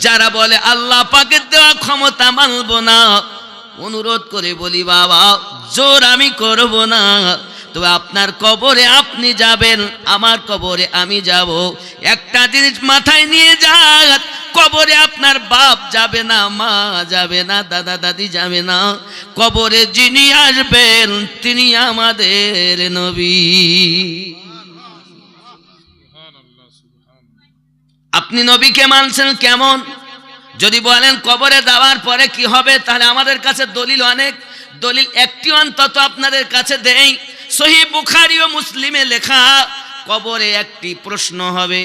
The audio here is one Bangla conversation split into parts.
যারা বলে আল্লাহ পাকের দেওয়া ক্ষমতা মানব না, অনুরোধ করে বলি বাবা জোর আমি করব না, তবে আপনার কবরে আপনি যাবেন, আমার কবরে আমি যাব। একটা জিনিস মাথায় নিয়ে যান, কবরে আপনার বাপ যাবে না, মা যাবে না, দাদা দাদি যাবে না, কবরে যিনি আসবেন তিনি আমাদের নবী। আপনি নবীকে মানছেন কেমন? যদি বলেন কবরে দেওয়ার পরে কি হবে, তাহলে আমাদের কাছে দলিল অনেক, দলিল একটি অন্তত আপনাদের কাছে দেই। সহিহ বুখারী ও মুসলিমে লেখা, কবরে একটি প্রশ্ন হবে।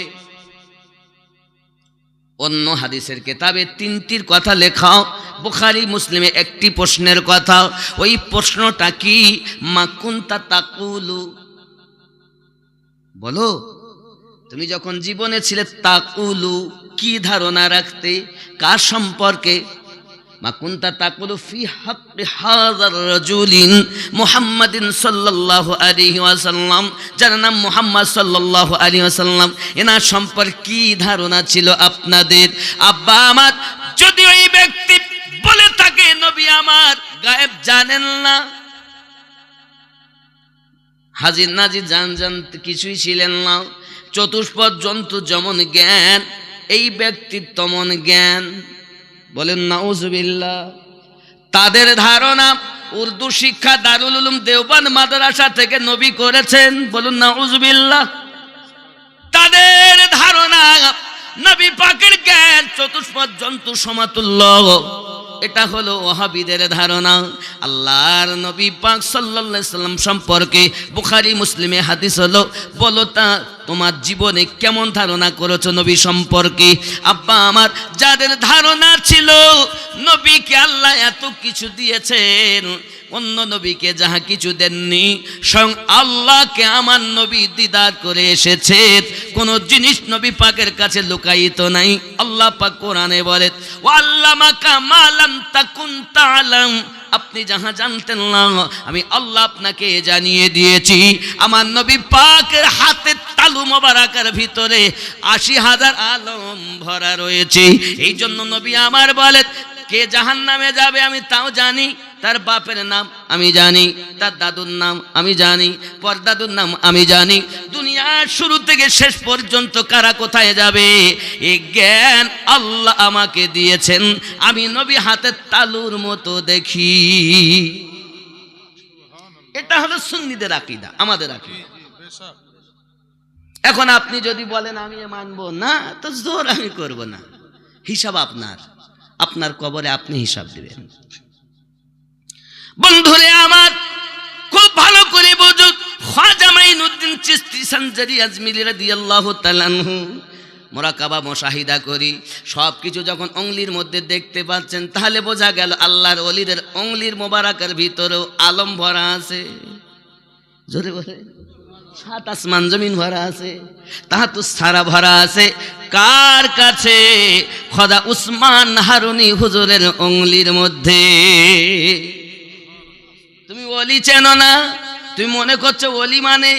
অন্য হাদিসের কিতাবে তিনটির কথা লেখা, বুখারী মুসলিমে একটি প্রশ্নের কথা। ওই প্রশ্নটা কি? মা কুনতা তাকুলু, বলো তুমি যখন জীবনে ছিলে তাকুলু কি ধারণা রাখতে, কার সম্পর্কে? মা কুনতা তাকুলু ফি হাক্কি হাযার রাজুলিন মুহাম্মাদিন সাল্লাল্লাহু আলাইহি ওয়াসাল্লাম, যার নাম মুহাম্মদ সাল্লাল্লাহু আলাইহি ওয়াসাল্লাম, এনার সম্পর্কে কি ধারণা ছিল আপনাদের? আব্বা আমার যদি ওই ব্যক্তি বলে থাকে নবী আমার গায়েব জানেন না, হাজির নাজির জান কিছুই ছিলেন না, চতুষ্পদ জন্তু যেমন জ্ঞান এই ব্যক্তির তেমন জ্ঞান, বলেন নাউজুবিল্লাহ। তাদের ধারণা উর্দু শিক্ষা দারুল উলুম দেওবন্দ মাদ্রাসা থেকে নবী করেছেন, বলুন নাউজুবিল্লাহ। তাদের ধারণা নবী পাকের জ্ঞান চতুষ্পদ জন্তু সমাতুল্য, এটা হলো ওয়াহাবীদের ধারণা। আল্লাহর নবী পাক সাল্লাল্লাহু আলাইহি সাল্লাম সম্পর্কে বুখারী মুসলিমে হাদিস হলো, বলো তা তোমার জীবনে কেমন ধারণা করেছো নবী সম্পর্কে? আব্বা আমার যাদের ধারণা ছিল নবীকে আল্লাহ এত কিছু দিয়েছেন, অন্য নবীকে যাহা কিছু দেননি, স্বয়ং আল্লাহকে আমার নবী দিদার করে এসেছে, কোন জিনিস নবী পাকের কাছে লুকায়িত নাই। আল্লাহ পাক কোরআনে বলেন ওয়াল্লামাকা মা লাম তাকুন তা'লাম, আপনি যাহা জানতেন না আমি আল্লাহ আপনাকে জানিয়ে দিয়েছি। আমার নবী পাকের হাতে তালু মোবারকের ভিতরে ৮০,০০০ আলম ভরা রয়েছে। এই জন্য নবী আমার বলেন কে জাহান্নামে যাবে আমি তাও জানি, তার বাপের নাম আমি জানি, তার দাদুর নাম আমি জানি, পরদাদুর নাম আমি জানি, দুনিয়ার শুরু থেকে শেষ পর্যন্ত কারা কোথায় যাবে এই জ্ঞান আল্লাহ আমাকে দিয়েছেন। আমি নবী হাতের তালুর মতো দেখি। এটা হলো সুন্নিদের আকীদা, আমাদের আকীদা। এখন আপনি যদি বলেন আমি মানবো না, তো জোর আমি করব না, হিসাব আপনার, আপনার কবরে আপনি হিসাব দিবেন। বন্ধুরে আমার খুব ভালো করে বুঝুন, খাজা মাইনুদ্দিন চিশতি সঞ্জারি আজমিরি রাদিয়াল্লাহু তাআলা আনহু মুরাকাবা মুশাহিদা করি, সব কিছু যখন অঙ্গলির মধ্যে দেখতে পাচ্ছেন, তাহলে বোঝা গেল আল্লাহর ওলিদের অঙ্গলির মোবারকের ভিতরেও আলম ভরা আছে। জোরে বলে, সাত আসমান জমিন ভরা আছে, তাহাতুস সারা ভরা আছে। কার কাছে? খোদা উসমান হারুনি হুজুরের অঙ্গলির মধ্যে। তুমি ওলি চেনো না, তুমি মনে করছো ওলি মানে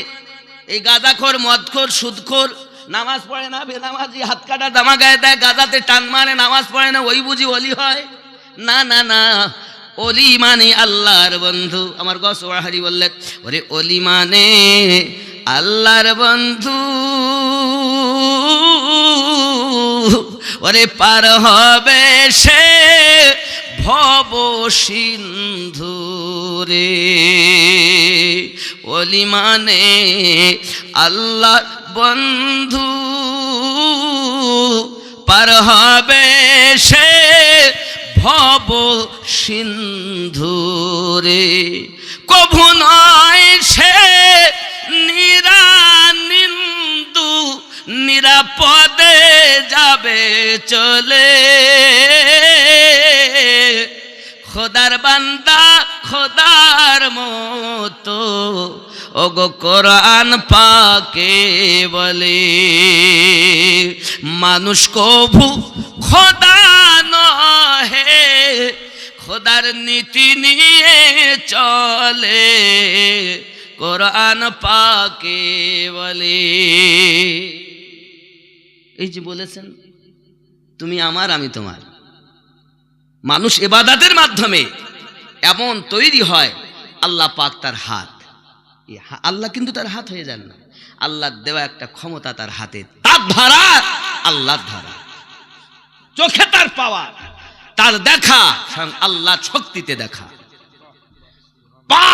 এই গাঁজাখোর, মদখোর, সুদখোর, নামাজ পড়ে না, বেনামাজি, হাত কাটা দামা গায়ে দেয়, গাঁজাতে টান মারে, নামাজ পড়ে না, ওই বুঝি ওলি হয়? না না না, ওলি মানে আল্লাহর বন্ধু। আমার গসওয়াহারি বললেন ওরে ওলি মানে আল্লাহর বন্ধু, ওরে পার হবে সে ভব সিন্ধু রে। ওলি মানে আল্লাহর বন্ধু, পার হবে সে ভব সিন্ধু রে। কভু নয় সে নিরানিন্দু, নিরাপদে যাবে চলে। খোদার বান্দা খোদার মতো ওগো কোরআন পাকে বলে, মানুষ কভু খোদা নহে, খোদার নীতি নিয়ে চলে, কোরআন পাকে বলে। এই যে বলেছেন তুমি আমার, আমি তোমার। মানুষ ইবাদতের মাধ্যমে এমন তৈরি হয়, আল্লাহ পাক তার হাত, আল্লাহ কিন্তু তার হাত হয়ে যান না, আল্লাহ দেওয়া একটা ক্ষমতা তার হাতে, তার ধরা, আল্লাহর ধরা, চোখে তার পাওয়া, তার দেখা, আল্লাহ শক্তিতে দেখা, পা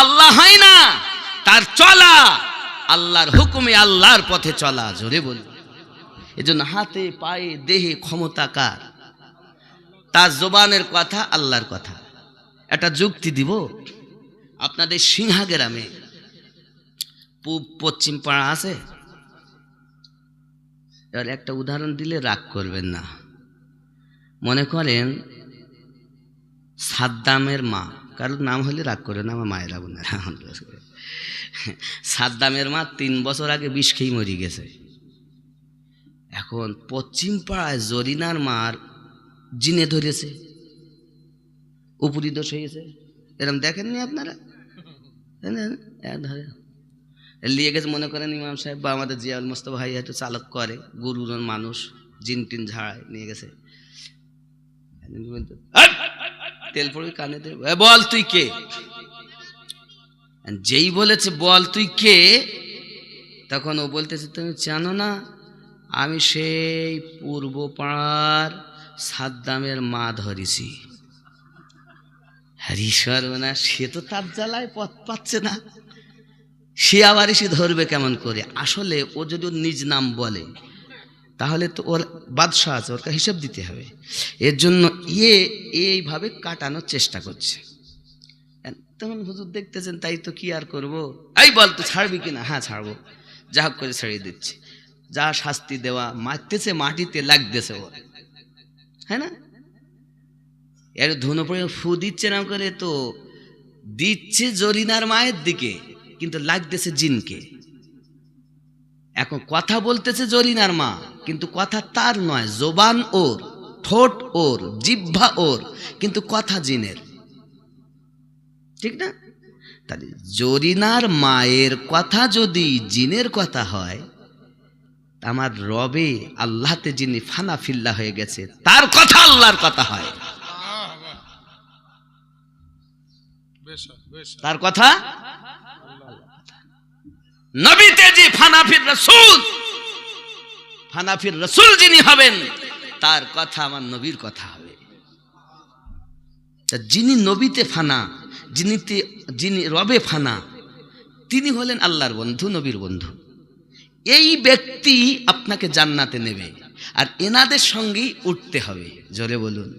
আল্লাহ হয় না, তার চলা আল্লাহর হুকুমে, আল্লাহর পথে চলা। জোরে বল। এজন্য হাতে পায়ে দেহে ক্ষমতা কার? তার জবানের কথা আল্লাহর কথা। একটা যুক্তি দিব, আপনাদের সিংহা গ্রামে পূব পশ্চিম পাড়া আছে, এবার একটা উদাহরণ দিলে রাগ করবেন না। মনে করেন সাদ্দামের মা, কারোর নাম হলে রাগ করে না, আমার মায়েরা বোনেরা, সাদ্দামের মা 3 বছর আগে বিষ খেয়ে মরে গেছে। এখন পশ্চিম পাড়ায় জরিনার মার জিনে ধরেছে, উপরি দোষ হয়েছে, এরকম দেখেননি আপনারা? নিয়ে গেছে, মনে করেন ইমাম সাহেব বা আমাদের জিয়াউল মোস্তফা ভাই হয়তো চালক করে, গুরুর মানুষ, জিন টিন ঝাড়ায়, নিয়ে গেছে, তেল পড়ে কানে দে, বল তুই কে? যেই বলেছে বল তুই কে, তখন ও বলতেছে তুমি জানো না আমি সেই পূর্ব পাড়ার সাদ্দামের মা ধরেছি। হরিশ্বর না, সে তো তার জ্বালায় পথ পাচ্ছে না, সে আবার এসে ধরবে কেমন করে? আসলে ও যদি নিজ নাম বলে তাহলে তো ওর বাদশাহ আছে, ওর হিসাব দিতে হবে। এর জন্য এইভাবে কাটানোর চেষ্টা করছে। তখন হুজুর দেখতেছেন, তাই তো কি আর করবো, এই বল তো ছাড়বি কিনা? হ্যাঁ ছাড়বো, যা হোক করে ছেড়ে দিচ্ছে, যা শাস্তি দেওয়া, মারতেছে, মাটিতে লাগতেছে ওর, হ্যাঁ না? এর ধুনো পড়ে ফু দিচ্ছে না করে, তো দিচ্ছে জরিনার মায়ের দিকে, কিন্তু লাগতেছে জিনকে। এখন কথা বলতেছে জরিনার মা, কিন্তু কথা তার নয়, জবান ওর, ঠোঁট ওর, জিহ্বা ওর, কিন্তু কথা জিনের, ঠিক না? তাহলে জরিনার মায়ের কথা যদি জিনের কথা হয়, আমার রবে আল্লাহতে যিনি ফানা ফিল্লা হয়ে গেছে, তার কথা আল্লাহর কথা হয়, তার কথা নবীতে যে ফানাফির রাসূল যিনি হবেন, তার কথা আমার নবীর কথা হবে। যিনি নবীতে ফানা, যিনি রবে ফানা, তিনি হলেন আল্লাহর বন্ধু, নবীর বন্ধু। এই ব্যক্তি আপনাকে জান্নাতে নেবে, আর এনাদের সঙ্গেই উঠতে হবে। জোরে বলুন।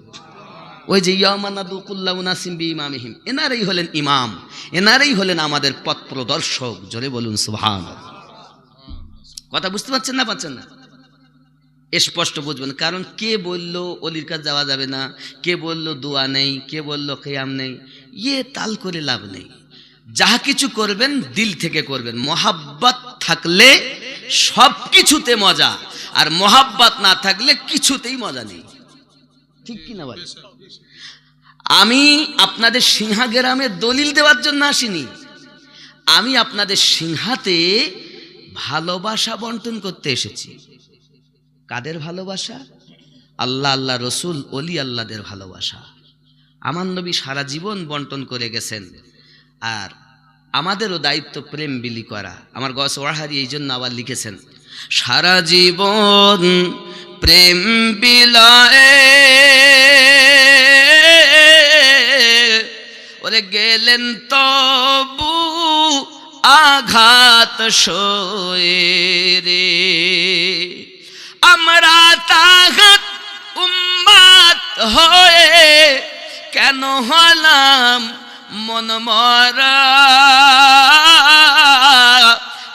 ওই যে ইয়ামানাদু কুল্লাউ নাসিম বিইমামিহিম, এনারাই হলেন ইমাম, এনারাই হলেন আমাদের পথ প্রদর্শক। জোরে বলুন সুবহানাল্লাহ। কথা বুঝতে পারছেন না? পাচ্ছেন না? স্পষ্ট বুঝবেন। কারণ কে বললো অলির কাছে যাওয়া যাবে না, কে বললো দোয়া নেই, কে বললো কিয়াম নেই, তাল করে লাভ নেই। যাহা কিছু করবেন দিল থেকে করবেন। মহাব্বত থাকলে সব কিছুতে মজা, আর মহাব্বত না থাকলে কিছুতেই মজা নেই, ঠিক কিনা বল? আমি আপনাদের সিংহা গ্রামে দলিল দেওয়ার জন্য আসিনি, আমি আপনাদের সিংহাতে ভালোবাসা বন্টন করতে এসেছি। কাদের ভালোবাসা? আল্লাহ, আল্লাহ রসুল, অলি আল্লাহদের ভালোবাসা। আমার নবী সারা জীবন বন্টন করে গেছেন, আর আমাদেরও দায়িত্ব প্রেম বিলি করা। আমার গস ওয়াহারি এই জন্য আবার লিখেছেন, সারা জীবন প্রেম বিলায়ে ওরে গেলেন তবু আঘাত সয়ে রে, আমরা তাহাত উম্মাত হয়ে কেন হলাম মন মরা,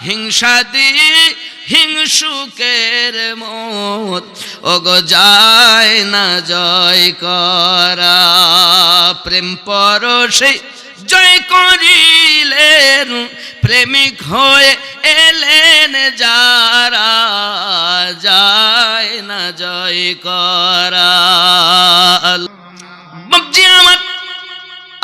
হিংসা দিয়ে হিংসুকের মত ওগো যায় না জয় করা, প্রেম পরশে জয় করিলেন প্রেমিক হয়ে এলেন যারা, যায় না জয় করা।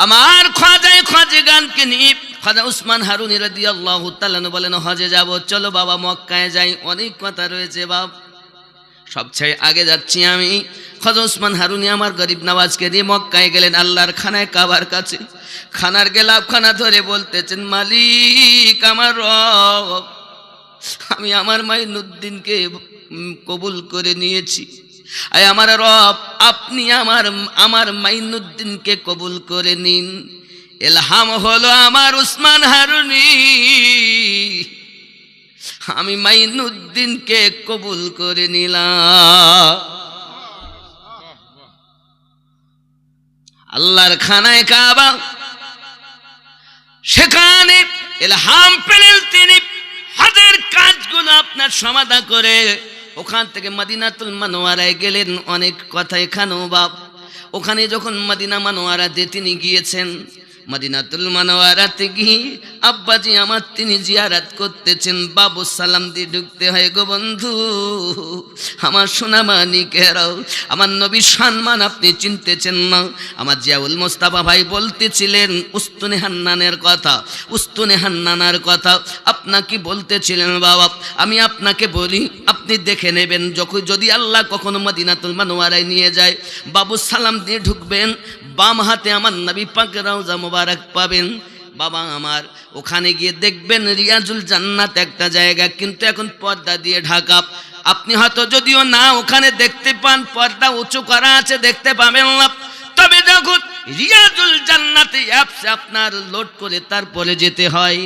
আমার খাজায় খাজগানকে নিয়ে খাজা উসমান হারুনি রাদিয়াল্লাহু তাআলা বলেন, হজে যাব, চলো বাবা মক্কায় যাই। অনেক কথা রয়েছে বাপ, সবচেয়ে আগে যাচ্ছি আমি। খাজা ওসমান হারুনি আমার গরিব নওয়াজকে নিয়ে মক্কায় গেলেন আল্লাহর খানায় কাবার কাছে। খানার গেলাফখানা ধরে বলতেছেন, মালিক আমার রব, আমি আমার মাইনুদ্দিনকে কবুল করে নিয়েছি। আয় আমার রব, আপনি আমার মাইনুদ্দিনকে কবুল করে নিন। ইলহাম হলো আমার ওসমান হারুনি, আমি মাইনুদ্দিনকে কবুল করে নিলাম। আল্লাহর খানায় কাবা, সেখানে ইলহাম পেলেন তিনি হজের কাজগুলো আপনার সমাধা করে ওখান থেকে মদিনাতুল মানওয়ারায় গেলেন। অনেক কথা এখানেও বাপ। ওখানে যখন মদিনা মানওয়ারাতে তিনি গিয়েছেন, মদিনাতুল মানওয়ারাতে গিয়ে আব্বাজি আমার তিনি জিয়ারত করতেছেন। বাবু সালাম দিয়ে ঢুকতে হয় গো বন্ধু, আমার সোনা মানিকেরাও, আমার নবীর সম্মান আপনি চিনতেছেন না। আমার জিয়াউল মোস্তাফা ভাই বলতেছিলেন উস্তুনে হান্নানের কথা, উস্তুনে হান্নানার কথা আপনাকে বলতেছিলেন বাবা। আমি আপনাকে বলি, আপনি দেখে নেবেন, যখন যদি আল্লাহ কখনো মদিনাতুল মানওয়ারায় নিয়ে যায়, বাবু সালাম দিয়ে ঢুকবেন, বাম হাতে আমার নবী পাকের রওজা মোবারক পাবেন। বাবা আমার, ওখানে গিয়ে দেখবেন রিয়াজুল জান্নাত একটা জায়গা, কিন্তু এখন পর্দা দিয়ে ঢাকা। আপনি হয়তো যদিও না ওখানে দেখতে পান, পর্দা উঁচু করা আছে, দেখতে পাবেন না। তবে যখন রিয়াজুল জান্নাতে অ্যাপসে আপনার লোড করে তারপরে যেতে হয়,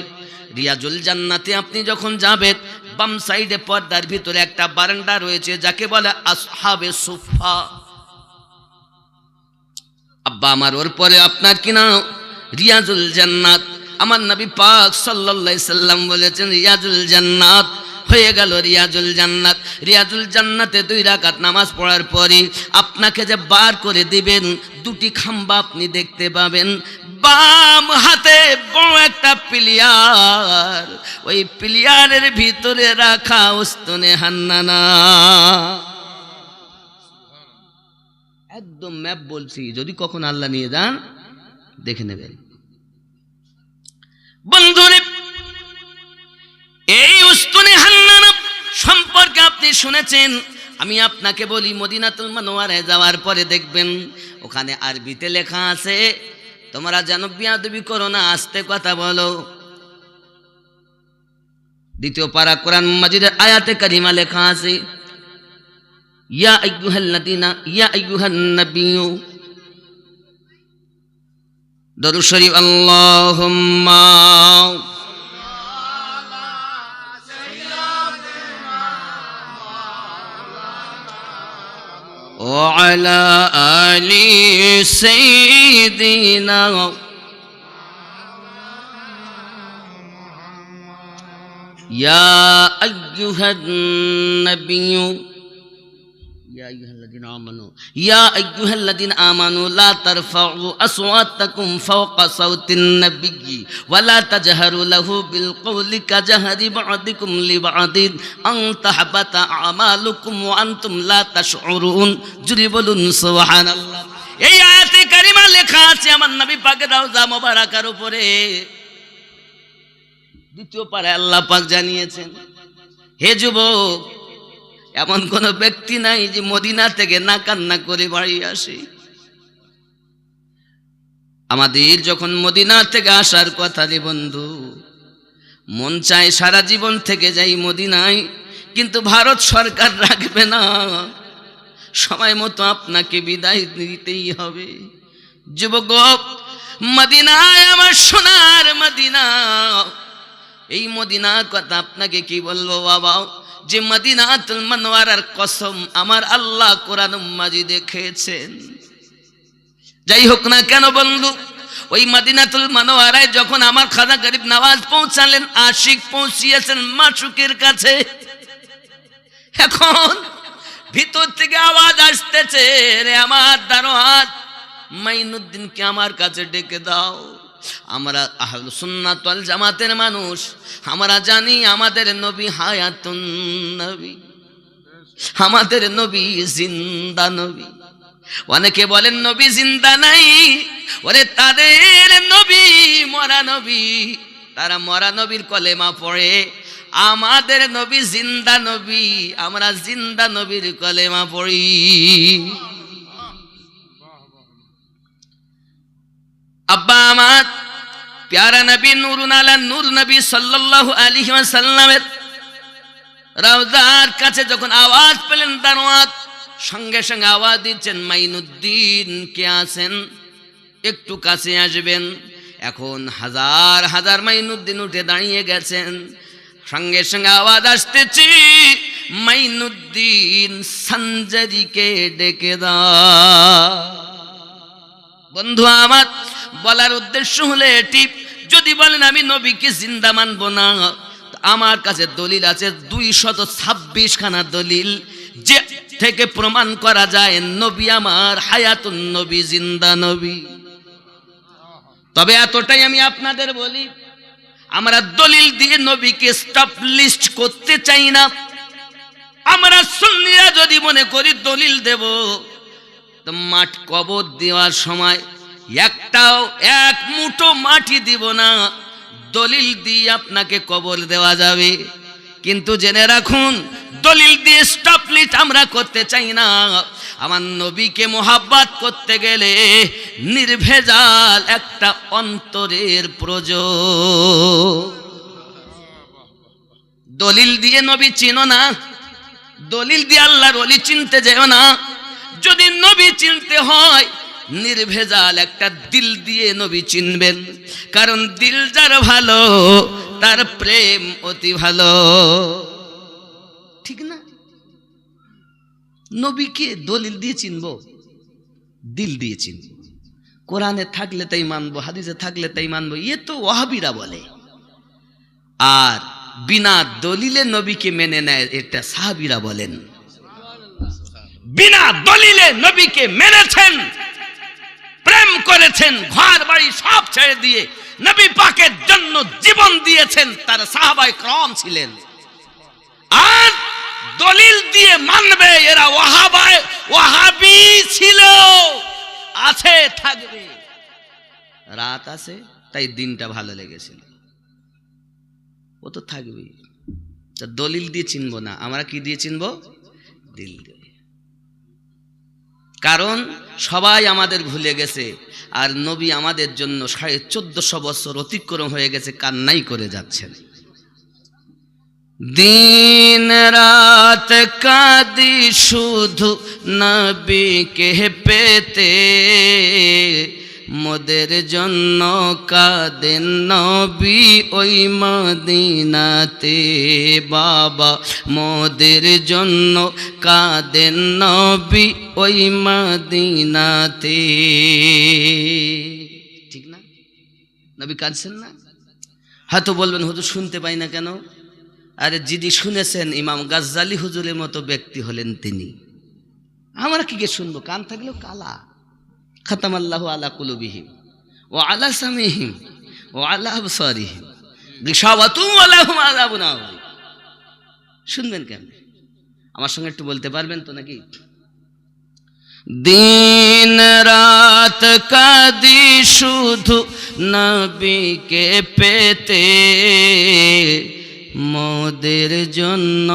রিয়াজুল জান্নাতে আপনি যখন যাবেন, বাম সাইডে পর্দার ভিতরে একটা বারান্দা রয়েছে, যাকে বলে আসহাবে সুফা। আব্বা আমার, ওর পরে আপনার কিনা রিয়াজুল জান্নাত। আমার নবী পাক সাল্লাল্লাহু আলাইহি সাল্লাম বলেছেন রিয়াজুল জান্নাত হয়ে গেল রিয়াজুল জান্নাত। রিয়াজুল জান্নাতে 2 রাকাত নামাজ পড়ার পরে আপনাকে যে বার করে দিবেন, 2টি খাম্বা আপনি দেখতে পাবেন। বাম হাতে বড় একটা প্লেয়ার, ওই প্লেয়ারের ভিতরে রাখা উস্তুনে হান্নানা। একদম ম্যাপ বলছি, যদি কখন আল্লাহ নিয়ে যান দেখে নেবেন। বন্ধুরে, এই উস্তুনে হান্নানা সম্পর্কে আপনি শুনেছেন। আমি আপনাকে বলি, মদিনাতুল মানওয়ারায় যাওয়ার পরে দেখবেন ওখানে আরবিতে লেখা আছে, তোমরা যেন বিয়াদবি করো না, আস্তে কথা বলো। 2 পারা কোরআন মাজিদের আয়াতে কারিমা লেখা আছে, ইয়া আইয়ুহান নাবিয়্যু, দরুদ শরীফ, আল্লাহুম্মা ওয়া আলা আলি সাইয়্যিদিনা ইয়া আইয়ুহান নাবিয়্যু يا أيها الذين آمنوا لا ترفعوا أصواتكم فوق صوت النبي ولا تجهروا له بالقول كجهر بعضكم لبعض أن تحبط أعمالكم وأنتم لا تشعرون। জুরি বলুন সুবহানাল্লাহ। এই আয়াতে কারিমা লেখা আছে আমার নবী পাকের রওজা মোবারকার উপরে। 2 পারায় আল্লাহ পাক জানিয়েছেন, হে যুবক, এমন কোন ব্যক্তি নাই যে মদিনা থেকে না কান্না করে বাড়ি আসে। আমাদের যখন মদিনা থেকে আসার কথা রে বন্ধু, মন চায় সারা জীবন থেকে যাই মদিনায়, কিন্তু ভারত সরকার রাখবে না, সময় মতো আপনাকে বিদায় দিতেই হবে। যুবক, মদিনায় আমার সোনার মদিনা, এই মদিনার কথা আপনাকে কি বলবো বাবা, যে মদিনাতুল মানওয়ারার কসম আমার আল্লাহ কোরআন মাজিদে খেয়েছেন। যাই হোক না কেন বন্ধু, ওই মদিনাতুল মানওয়ারায় যখন আমার খাজা গরিব নওয়াজ পৌঁছালেন, আশিক পৌঁছিয়েছেন মাশুকের কাছে। এখন ভিতর থেকে আওয়াজ আসতেছে, রে আমার দারোয়ান মাইনুদ্দিনকে আমার কাছে ডেকে দাও। আমরা আহলুস সুন্নাত ওয়াল জামাতের মানুষ, আমরা জানি আমাদের নবী হায়াতুন নবী, আমাদের নবী জিন্দা নবী। অনেকে বলেন নবী জিন্দা নাই, ওরে তাদের নবী মরা নবী। তারা মরা নবীর কলেমা পড়ে আমাদের নবী জিন্দা নবী, আমরা জিন্দা নবীর কলেমা পড়ি। আব্বা আমার প্যারা নবী নূরুন আলা নূর নবী সাল্লাল্লাহু আলাইহি ওয়াসাল্লামের রওজার কাছে যখন আওয়াজ পেলেন দারওয়াত, সঙ্গে সঙ্গে আওয়াজ দিচ্ছেন মাইনুদ্দিন কে আছেন, একটু কাছে আসবেন। এখন হাজার হাজার মাইনুদ্দিন উঠে দাঁড়িয়ে গেছেন। সঙ্গে সঙ্গে আওয়াজ আসতেছি মাইনুদ্দিন সঞ্জারিকে ডেকে দাও। বন্ধু আমার বলার উদ্দেশ্য হলো এটি, যদি বলেন আমি নবীকে জিন্দা মানব না, আমার কাছে দলিল আছে 226 খানা দলিল, যে থেকে প্রমাণ করা যায় নবী আমার হায়াতুন নবী, জিন্দা নবী। তবে এতটাই আমি আপনাদের বলি, আমরা দলিল দিয়ে নবীকে স্টাবলিশড করতে চাই না। আমরা সুন্নিরা যদি মনে করি দলিল দেব, তো মাঠ কবর দেওয়ার সময় এক মুঠো মাটি দিব না, দলিল দিয়ে আপনাকে কবর দেওয়া যাবে। কিন্তু জেনে রাখুন, দলিল দিয়ে স্টাবলিশড আমরা করতে চাই না। আমার নবীকে মোহাব্বত করতে গেলে নির্ভেজাল একটা অন্তরের প্রয়োজন। দলিল দিয়ে নবী চিনো না, দলিল দিয়ে আল্লাহর ওলি চিনতে যেও না। যদি নবী চিনতে হয়, নির্ভেজাল একটা দিল দিয়ে নবী চিনবেন, কারণ দিল যার ভালো তার প্রেম অতি ভালো, ঠিক না? নবীকে দলিল দিয়ে চিনবো, দিল দিয়ে চিনবো। কোরআনে থাকলে তাই মানবো, হাদিসে থাকলে তাই মানবো, এ তো ওয়াহাবিরা বলে। আর বিনা দলিলে নবীকে মেনে নেয়, এটা সাহাবীরা বলেন। বিনা দলিলে নবীকে মেনেছেন, প্রেম করেছেন, ঘর বাড়ি সব ছেড়ে দিয়ে নবী পাকের জন্য জীবন দিয়েছেন, তার সাহাবায়ে کرام ছিলেন। আর দলিল দিয়ে মানবে, এরা ওয়াহাবি ছিল, আছে, থাকবে। রাত আছে তাই দিনটা ভালো লেগেছিল, ও তো থাকবে। দলিল দিয়ে চিনবো না, আমরা কি দিয়ে চিনবো? দিল দিয়ে। কারণ সবাই আমাদের ভুলে গেছে, আর নবী আমাদের জন্য 1450 বছর অতিক্রম হয়ে গেছে, কান্নাই করে যাচ্ছেন। দিন রাত কাঁদি শুধু নবীকে পেতে, মোদের জন্য কাঁদেন নবী ওই মদিনাতে। বাবা মোদের জন্য কাঁদেন নবী ওই মদিনাতে, ঠিক না? নবী কাঁদছেন না? হয়তো বলবেন হুজুর শুনতে পাই না কেন? আরে যিনি শুনেছেন ইমাম গাজ্জালি হুজুরের মতো ব্যক্তি হলেন তিনি। আমরা কি শুনবো? কান থাকলেও কালা। খাতামাল্লাহু আলা কুলুবিহিম ওয়া আলা সামিহিম ওয়া আলা আবসারিহিম গিশাওয়াতুন ওয়া লাহুম আযাবুন আযীম। শুনবেন কেন? আমার সঙ্গে একটু বলতে পারবেন তো নাকি? দিন রাত কাঁদি শুধু নবীকে পেতে, মোদের জন্য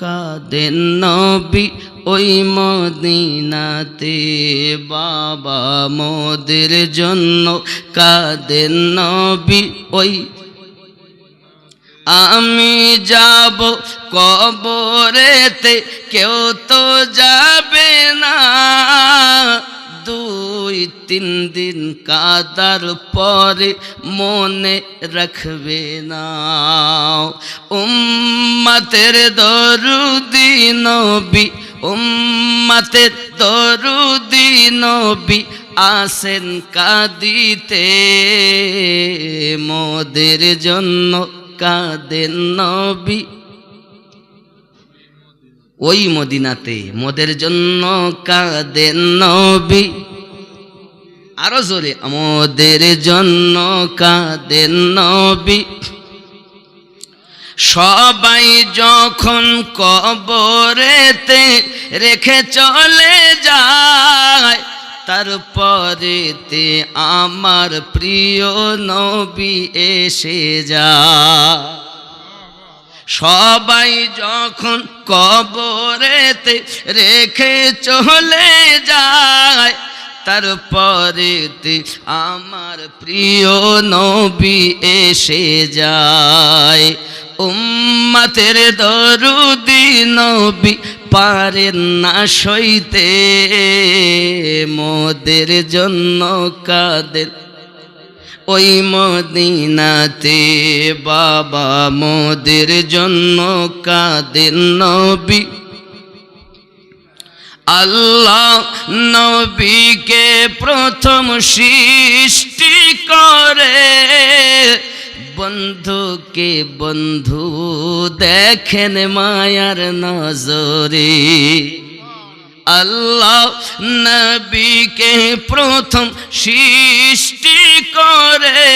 কাঁদেন নবী ওই মদিনাতে। বাবা মোদের জন্য কাঁদেন নবী ওই। আমি যাব কবরেতে, কেউ তো যাবে না, 2-3 দিন কাদার পরে মনে রাখবে না। উম্মতের দরুদি নবী, উম্মতের দরুদি নবী আসেন কাঁদিতে, মোদের জন্য কাঁদেন নবী ওই মদিনাতে। মোদের জন্য কাঁদেন নবী, আরো জোরে, মোদের জন্য কাঁদেন নবী। সবাই যখন কবরেতে রেখে চলে যায়, তারপরেতে আমার প্রিয় নবী এসে যায়। সবাই যখন কবরেতে রেখে চলে যায়, তারপরেতে আমার প্রিয় নবী এসে যায়। উম্মতের দরুদি নবী পারেন না সইতে, মোদের জন্য কাঁদেন ওই মদিনাতে। বাবা মোদের জন্য কাঁদেন নবী। আল্লাহ নবীকে প্রথম সৃষ্টি করে, বন্ধুকে বন্ধু দেখেন মায়ার নজরে। আল্লাহ নবীকে প্রথম সৃষ্টি করে,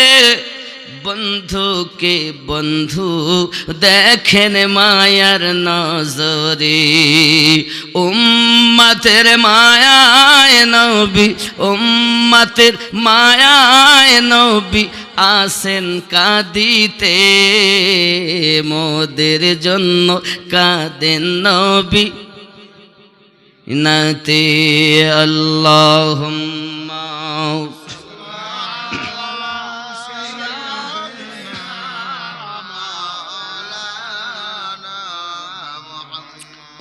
বন্ধুকে বন্ধু দেখেন মায়ার নজরে। উম্মতের মায়ায় নবী, উম্মতের মায়ায় নবী আসেন কাঁদিতে, মোদের জন্য কাঁদেন নবী নাতে। আল্লাহুম্মা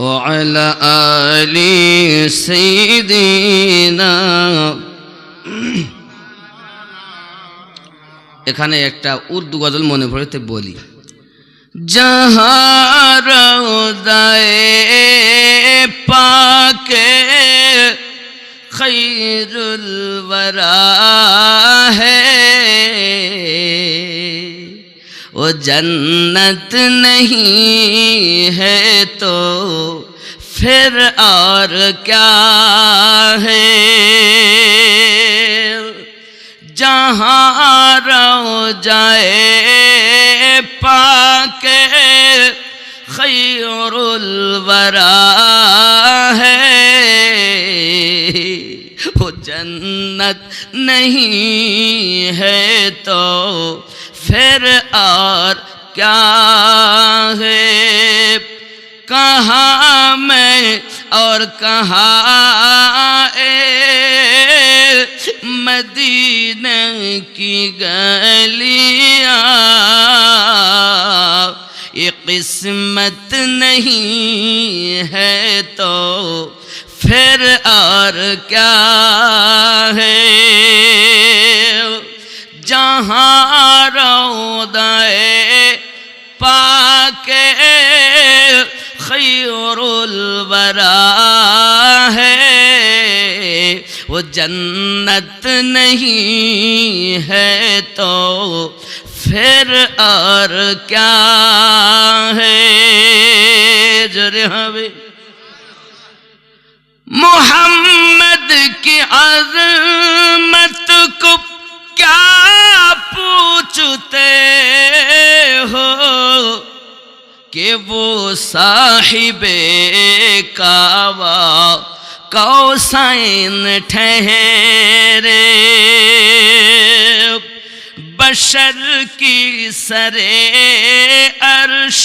وعلى آل سيدنا। এখানে একটা উর্দু গজল মনে পড়েতে বলি। जहाँ रौज़ाए पाके खैरुल वरा है, वो जन्नत नहीं है तो फिर और क्या है। जहाँ रौज़ाए पाके खैरुल वरा है, वो जन्नत नहीं है तो फिर और क्या है। कहाँ मैं और कहाँ मदीने की गलियाँ, ये किस्मत नहीं है तो फिर और क्या है। जहाँ रौज़ाए पाके खैरुल वरा है, वो जन्नत नहीं है तो फिर और क्या है। जरे हवे मोहम्मद की अज़मत को क्या पूछते हो, कि वो साहिबे काबा कौसैन ठहरे। बशर की सरे अर्श,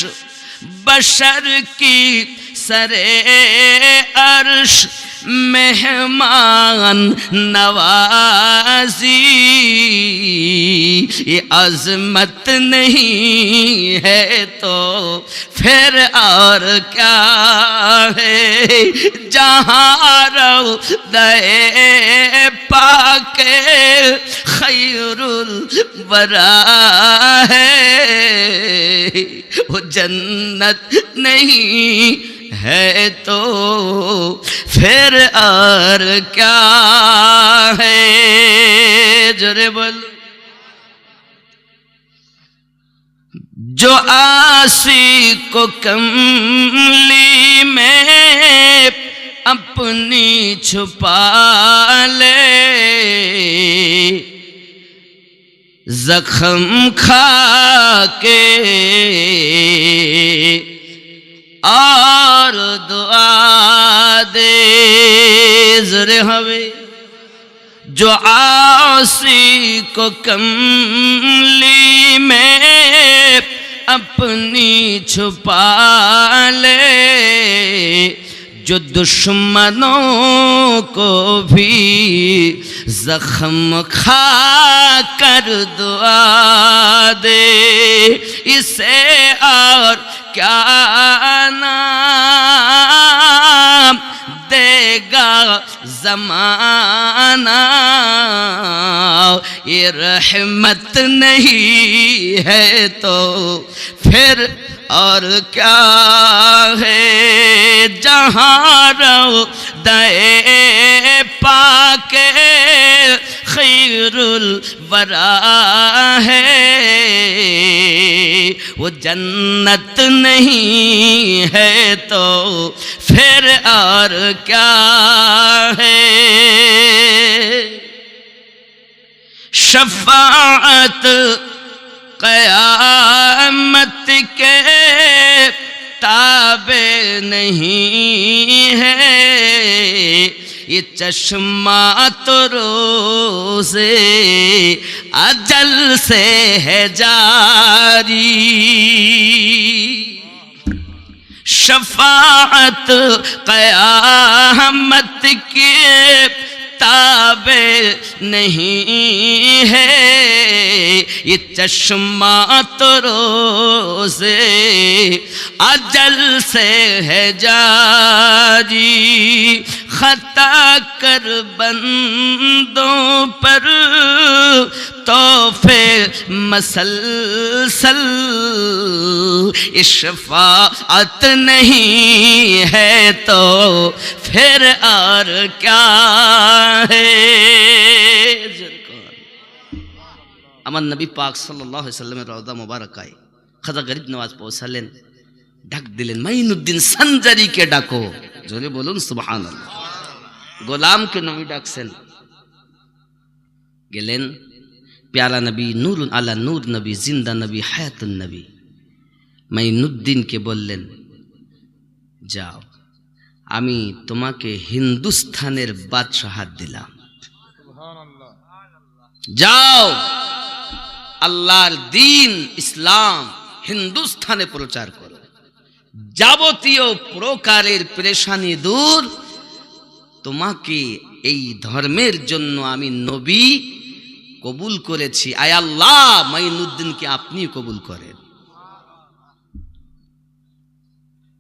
बशर की सरे अर्श मेहमान नवाजी, ये अज़मत नहीं है तो फिर और क्या है। जहाँ रौज़ाए पाके खैरुल वरा है, वो जन्नत नहीं है तो फिर और क्या है। जोरे बोलो। जो आसी को कमली में अपनी छुपा ले, जख्म खा के और दुआ दे। ज़रे हवे जो आसी को कमली में अपनी छुपा ले, जो दुश्मनों को भी जख्म खा कर दुआ दे, इसे और क्या नाम देगा ज़माना, ये रहमत नहीं है तो फिर और क्या है। जहाँ रौज़े पाक खैरुल वरा है, वो जन्नत नहीं है तो फिर और क्या है। शफाअत क़यामत के ताबे नहीं है, ये चश्मा तो रोज़े अजल से है जारी। शफाअत क़यामत के ताबे नहीं है, ये चश्मा तो रोज़े अजल से है जारी। खता कर बंदों पर तोहफे मसलसल, ये शफाअत नहीं है तो फिर और क्या है। আমার নবী পাক সাল্লাল্লাহু আলাইহি সাল্লামের রওজা মোবারকায় খাজা গরিব নওয়াজ পৌঁছালেন, ডাক দিলেন মাইনুদ্দিন সানজারিকে ডাকো। জোরে বলুন সুবহানাল্লাহ। গোলামকে নবী ডাকছেন, গেলেন প্যারা নবী নূরুন আলা নূর নবী, জিন্দা নবী, হায়াতুন নবী মাইনুদ্দিনকে বললেন, যাও আমি তোমাকে হিন্দুস্তানের বাদশাহাত দিলাম, যাও আল্লাহর দ্বীন ইসলাম হিন্দুস্তানে প্রচার করো, যাবতীয় প্রকারের পেরেশানি দূর, তোমাকে এই ধর্মের জন্য আমি নবী কবুল করেছি, আয় আল্লাহ মাইনুদ্দিনকে আপনি কবুল করেন।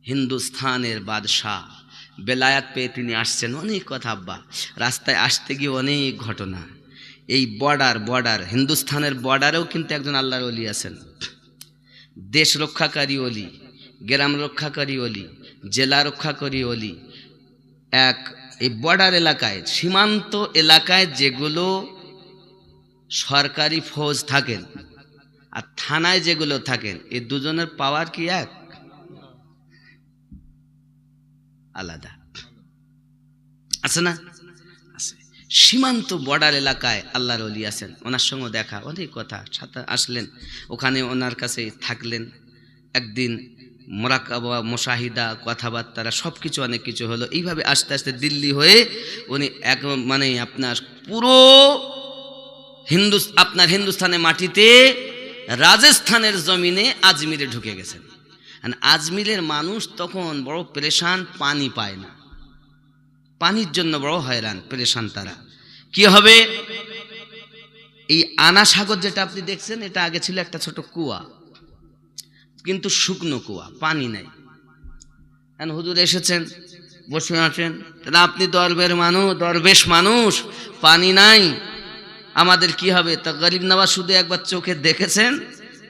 হিন্দুস্তানের বাদশাহ বেলায়াত পেয়ে তিনি আসছেন, অনেক কথা আব্বা, রাস্তায় আসতে গিয়ে অনেক ঘটনা। এই বর্ডার হিন্দুস্তানের বর্ডারেও কিন্তু একজন আল্লাহর ওলি আছেন, দেশ রক্ষাকারী ওলি, গ্রাম রক্ষাকারী ওলি, জেলা রক্ষাকারী ওলি। এই বর্ডার এলাকায়, সীমান্ত এলাকায় যেগুলো সরকারি ফৌজ থাকেন আর থানায় যেগুলো থাকেন, এই দুজনের পাওয়ার কি এক? আলাদা আছে না? আছে। সীমান্ত বর্ডার এলাকায় আল্লাহর ওলি আছেন, ওনার সঙ্গে দেখা, অনেক কথা, সাথে আসলেন, ওখানে ওনার কাছে থাকলেন। একদিন মোরাকাবা, মুশাহিদা, কথাবার্তা সব কিছু অনেক কিছু হলো। এইভাবে আস্তে আস্তে দিল্লি হয়ে উনি মানে আপনার পুরো আপনার হিন্দুস্তানের মাটিতে রাজস্থানের জমিনে আজমিরে ঢুকে গেছেন। আজমিরের মানুষ তখন বড় পেরেশান, পানি পায় না, পানির জন্য বড় হয়রান পেরেশান তারা। কি হবে? এই আনা সাগর যেটা আপনি দেখছেন, এটা আগে ছিল একটা ছোট কুয়া, কিন্তু শুকনো কুয়া, পানি নাই। হুজুর এসেছেন, বসে আছেন, তাহলে আপনি দরবেশ মানুষ, পানি নাই, আমাদের কি হবে? তা গরিব নওয়াজ শুধু একবার চোখে দেখেছেন,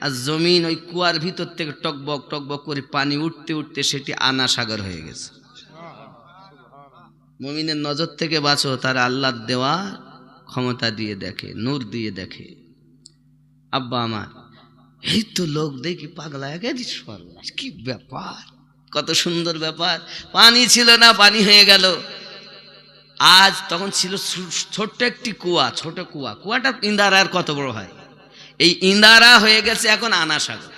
আর জমিন ওই কুয়ার ভিতর থেকে টকবক টকবক করে পানি উঠতে উঠতে সেটি আনা সাগর হয়ে গেছে। মুমিনের নজর থেকে বাঁচো, তারা আল্লাহর দেওয়া ক্ষমতা দিয়ে দেখে, নূর দিয়ে দেখে। আব্বা আমার, এই তো লোক দেখি পাগলা কি ব্যাপার, কত সুন্দর ব্যাপার, পানি ছিল না, পানি হয়ে গেল। আজ তখন ছিল ছোট্ট একটি কুয়া, ছোট কুয়া, কুয়াটা ইন্দারার কত বড় হয়, এই ইন্দারা হয়ে গেছে এখন আনা সাগর।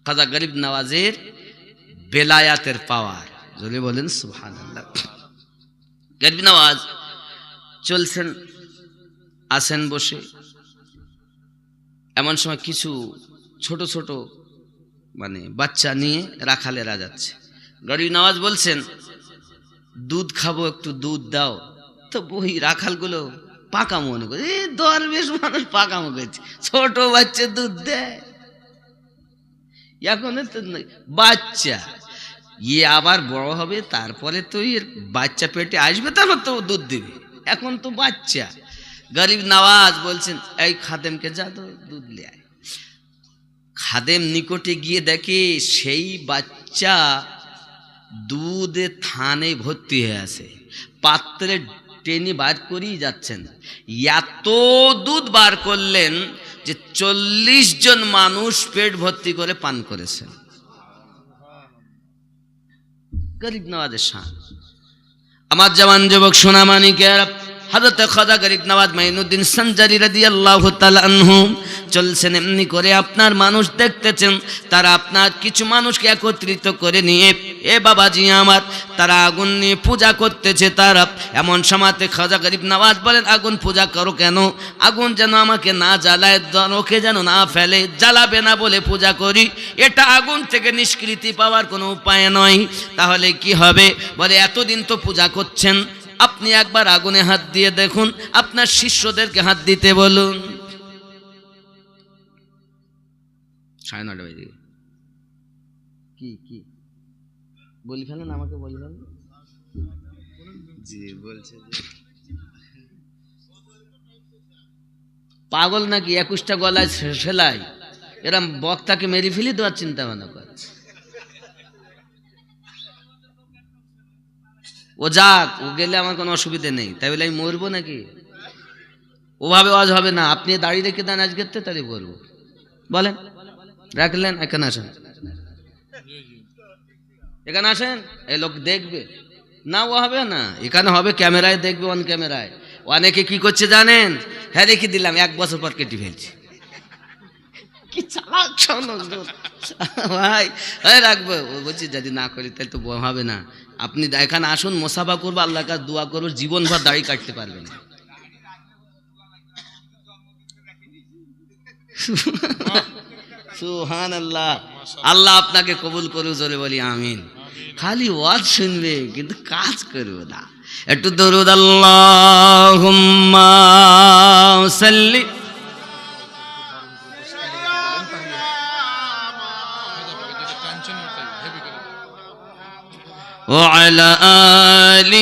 খাজা গরিব নওয়াজের বেলায়াতের পাওয়ার, যদি বলেন সুবহানাল্লাহ। গরিব নওয়াজ চলছেন, আসেন বসে, এমন সময় কিছু ছোট ছোট মানে বাচ্চা নিয়ে রাখালেরা যাচ্ছে। গরিব নওয়াজ বলছেন দুধ খাবো, একটু দুধ দাও। তো ওই রাখালগুলো পাকা মনে করে, দরবেশ মানুষ পাকামো করছে, ছোট বাচ্চা দুধ দেয়। এখন তো বাচ্চা ইয়ে আবার বড় হবে, তারপরে তো এর বাচ্চা পেটে আসবে, তারপর তো দুধ দিবে, এখন তো বাচ্চা। গরিব নওয়াজ বলছেন এই খাদেমকে যা তো দুধ লে আয়। খাদেম নিকটে গিয়ে দেখে সেই বাচ্চা দুধে থানে ভর্তি হয়ে আছে, পাত্রে টেনে বার করেই যাচ্ছেন। এত দুধ বার করলেন যে 40 জন মানুষ পেট ভর্তি করে পান করেছেন। গরিব নওয়াজের শান। আমার জওয়ান যুবক সোনামানিকেরা, হযরত খাজা গরিব নওয়াজ মাইনুদ্দিন সঞ্জারি রাদিয়াল্লাহু তাআলা আনহু চলছেন এমনি করে, আপনার মানুষ দেখতেছেন, তারা আপনার কিছু মানুষকে একত্রিত করে নিয়ে এ বাবাজি আমার, তারা আগুন নিয়ে পূজা করতেছে। তারা এমন সময়তে খাজা গরিব নওয়াজ বলেন আগুন পূজা করো কেন? আগুন যেন আমাকে না জ্বালায়, ওকে যেন না ফেলে, জ্বালাবে না বলে পূজা করি, এটা আগুন থেকে নিষ্কৃতি পাওয়ার কোনো উপায় নয়। তাহলে কি হবে? বলে এতদিন তো পূজা করছেন, আপনি একবার আগুনে হাত দিয়ে দেখুন, আপনার শিষ্যদেরকে হাত দিতে বলুন। 9:30 বাজে কি কি বলি ফেলেন, আমাকে বলি ফেলেন। জি বলছে পাগল নাকি, 21টা গলায় সেলাই, এরম বক্তাকে মেরে ফেলি দেওয়ার চিন্তা ভাবনা করে। ও যাক, ও গেলে আমার কোনো অসুবিধা নেই, তাই বলে আমি মরবো নাকি? ওভাবে আওয়াজ হবে না। আপনি দাঁড়িয়ে রেখে দেন আজকের, তাহলে বলবো। বলেন, রাখলেন, এখানে আসেন, এখানে আসেন, এই লোক দেখবে না, ও হবে না, এখানে হবে, ক্যামেরায় দেখবে, অন ক্যামেরায়। অনেকে কি করছে জানেন? হ্যাঁ রেখে দিলাম, 1 বছর পর কেটে ফেলছি। কি চালাক ভাই, রাখবো। ও বলছি যদি না করি তাহলে তো হবে না। আপনি এখানে আসুন, মোসাফা করবো, আল্লাহর কাছে দোয়া করবো, জীবন ভর দাড়ি কাটতে পারবেন। সুবহানাল্লাহ। আল্লাহ আপনাকে কবুল করুক, জোরে বলি আমিন। খালি ওয়াজ শুনবে কিন্তু কাজ করবে না। একটু দরুদ আল্লাহুম্মা সাল্লি وعلى آل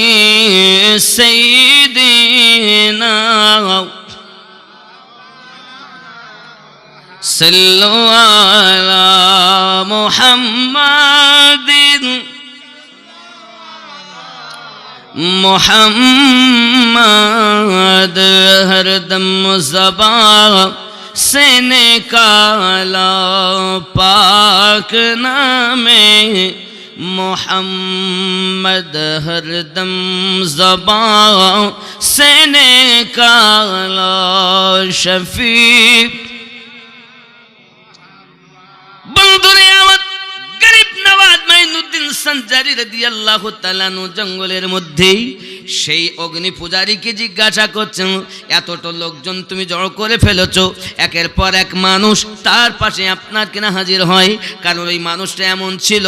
سيدنا صلوا على محمد محمد ہر دم زبان سے نکالا پاک نام محمد ہر دم زبان سے نکالا شفیع বন্ধুরে আমার গরিব নওয়াজ মাইনুদ্দিন সঞ্জারি রাদিয়াল্লাহু তাআলা আনহু জঙ্গলের মধ্যেই সেই অগ্নি পূজারীকে জিজ্ঞাসা করছেন, এতটা লোকজন তুমি জড়ো করে ফেলেছো, একের পর এক মানুষ তার পাশে আপনার কিনা হাজির হয়। কারণ ওই মানুষটা এমন ছিল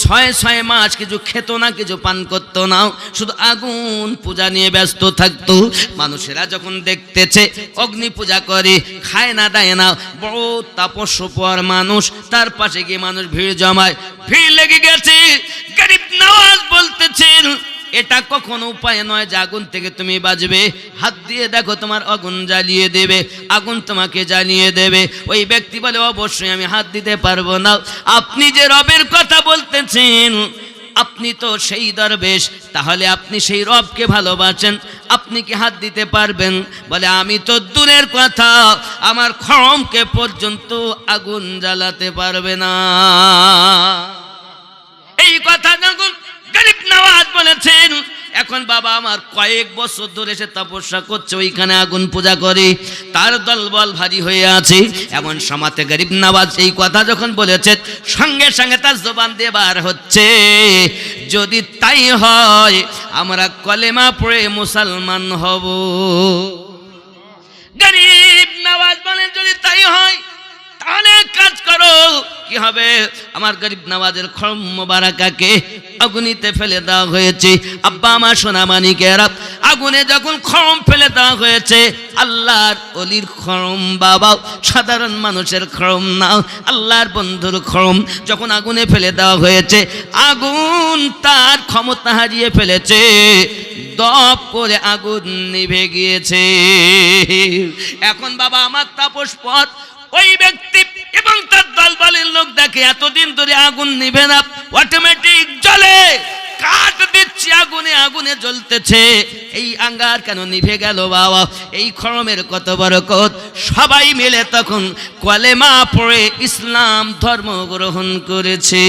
6 মাস কিছু খেত না, কিছু পান করত না, শুধু আগুন পূজা নিয়ে ব্যস্ত থাকতো। মানুষেরা যখন দেখতেছে অগ্নি পূজা করে, খায় না দেয় না, বড় তাপস্যপর মানুষ, তার পাশে গিয়ে মানুষ ভিড় জমায়, ভিড় লেগে গেছে। গরিব নওয়াজ বলতেছেন এটা কখনো উপায় নয় যে আগুন থেকে তুমি বাঁচবে, হাত দিয়ে দেখো তোমার আগুন জ্বালিয়ে দেবে, আগুন তোমাকে জ্বালিয়ে দেবে। ওই ব্যক্তি বলে অবশ্যই আমি হাত দিতে পারবো না। আপনি যে রবের কথা বলতেছেন, আপনি তো সেই দরবেশ, তাহলে আপনি সেই রবকে ভালোবাসেন, আপনি কি হাত দিতে পারবেন? বলে আমি তো দূরের কথা, আমার খড়মকে পর্যন্ত আগুন জ্বালাতে পারবে না। এই কথা যখন গরিব নওয়াজ বলেছেন, এখন বাবা আমার কয়েক বছর ধরে সে তপস্যা করছে, ওইখানে আগুন পূজা করে, তার দলবল ভারী হয়ে আছে। এমন সমাতে গরিব নওয়াজ এই কথা যখন বলেছে, সঙ্গে সঙ্গে তার জবান দিয়ে বার হচ্ছে, যদি তাই হয় আমরা কলেমা পড়ে মুসলমান হব। গরিব নওয়াজ বলেন যদি তাই হয় তাহলে কাজ করো, কি হবে? আমার গরিব নওয়াজের খড়ম মোবারকাকে আগুনিতে ফেলে দেওয়া হয়েছে। আব্বা আমার সোনা মানিকেরা, আগুনে যখন খড়ম ফেলে দেওয়া হয়েছে, আল্লাহর ওলির খড়ম বাবা, সাধারণ মানুষের খড়ম না, আল্লাহর বন্ধুর খড়ম যখন আগুনে ফেলে দেওয়া হয়েছে, আগুন তার ক্ষমতা হারিয়ে ফেলেছে, দপ করে আগুন নিভে গিয়েছে। এখন বাবা আমার তাপস পথ ওই ব্যক্তি এবং তার দলবলের লোক দেখে এতদিন ধরে আগুন নিভে না, অটোমেটিক জ্বলে, কাঠ দিচ্ছি আগুনে, আগুনে জ্বলতেছে, এই আঙ্গার কেন নিভে গেল বাবা? এই খড়মের কত বরকত! সবাই মিলে তখন কলেমা পড়ে ইসলাম ধর্ম গ্রহণ করেছে।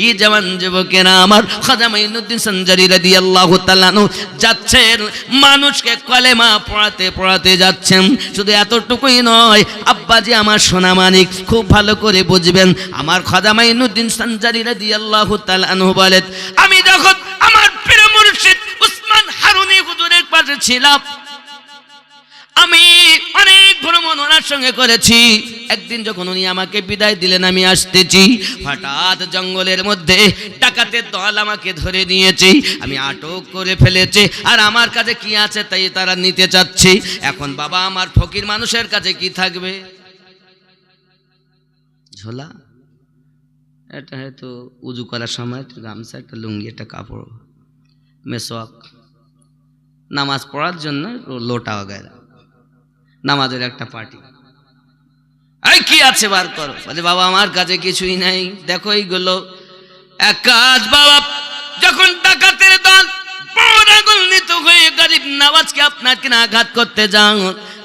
ই জওয়ান যুবকেরা আমার, খাজা মাইনুদ্দিন সঞ্জারি রাদিয়াল্লাহু তাআলা আনহু যাচ্ছেন, মানুষকে কলেমা পড়াতে পড়াতে যাচ্ছেন। শুধু এতটুকুই নয়, আব্বাজি আমার সোনা মানিক খুব ভালো করে বুঝবেন, আমার খাজা মাইনুদ্দিন সঞ্জারি রাদিয়াল্লাহু তাআলা আনহু বলেন, আমি যখন আমার প্রিয় মুর্শিদ উসমান হারুনি হুজুরের পাশে ছিলাম, আমি অনেক ভ্রমণ ওনার সঙ্গে করেছি। একদিন যখন উনি আমাকে বিদায় দিলেন, আমি আসতেছি, হঠাৎ জঙ্গলের মধ্যে ডাকাতের দল আমাকে ধরে নিয়েছে, আমি আটক করে ফেলেছে, আর আমার কাছে কি আছে তাই তারা নিতে চাচ্ছে। এখন বাবা আমার ফকির মানুষের কাছে কি থাকবে? ঝোলা, এটা হয়তো উজু করার সময় গামছা, একটা লুঙ্গি, একটা কাপড়, মেসওয়াক, নামাজ পড়ার জন্য লোটা वगैरह, নামাজের একটা পার্টি, এই কি আছে বার করো। বলে বাবা আমার কাছে কিছুই নাই, দেখো এইগুলো। এক কাজ বাবা, যখন ডাকাতের দল বড়াগুলিত হয়ে গরিব নওয়াজকে আপনাকে আঘাত করতে যান,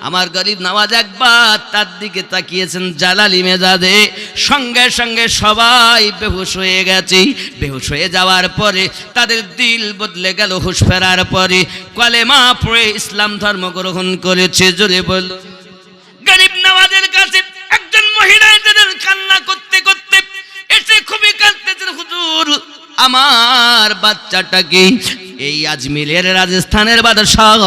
আমার গরিব নওয়াজ একবার তার দিকে তাকিয়েছেন জালালি মেজাজে, সঙ্গে সঙ্গে সবাই বেহুশ হয়ে গেছে। বেহুশ হয়ে যাওয়ার পরে তাদের দিল বদলে গেল, হুশ ফেরার পরে কলেমা পড়ে ইসলাম ধর্ম গ্রহণ করেছে। জোরে বল। গরিব নওয়াজের কাছে একজন মহিলা এসেছেন, কান্না করতে করতে এসে খুবই কাঁদতেছেন, হুজুর আমার বাচ্চাটাকে এই আজমিরের রাজস্থানের বাদশাহ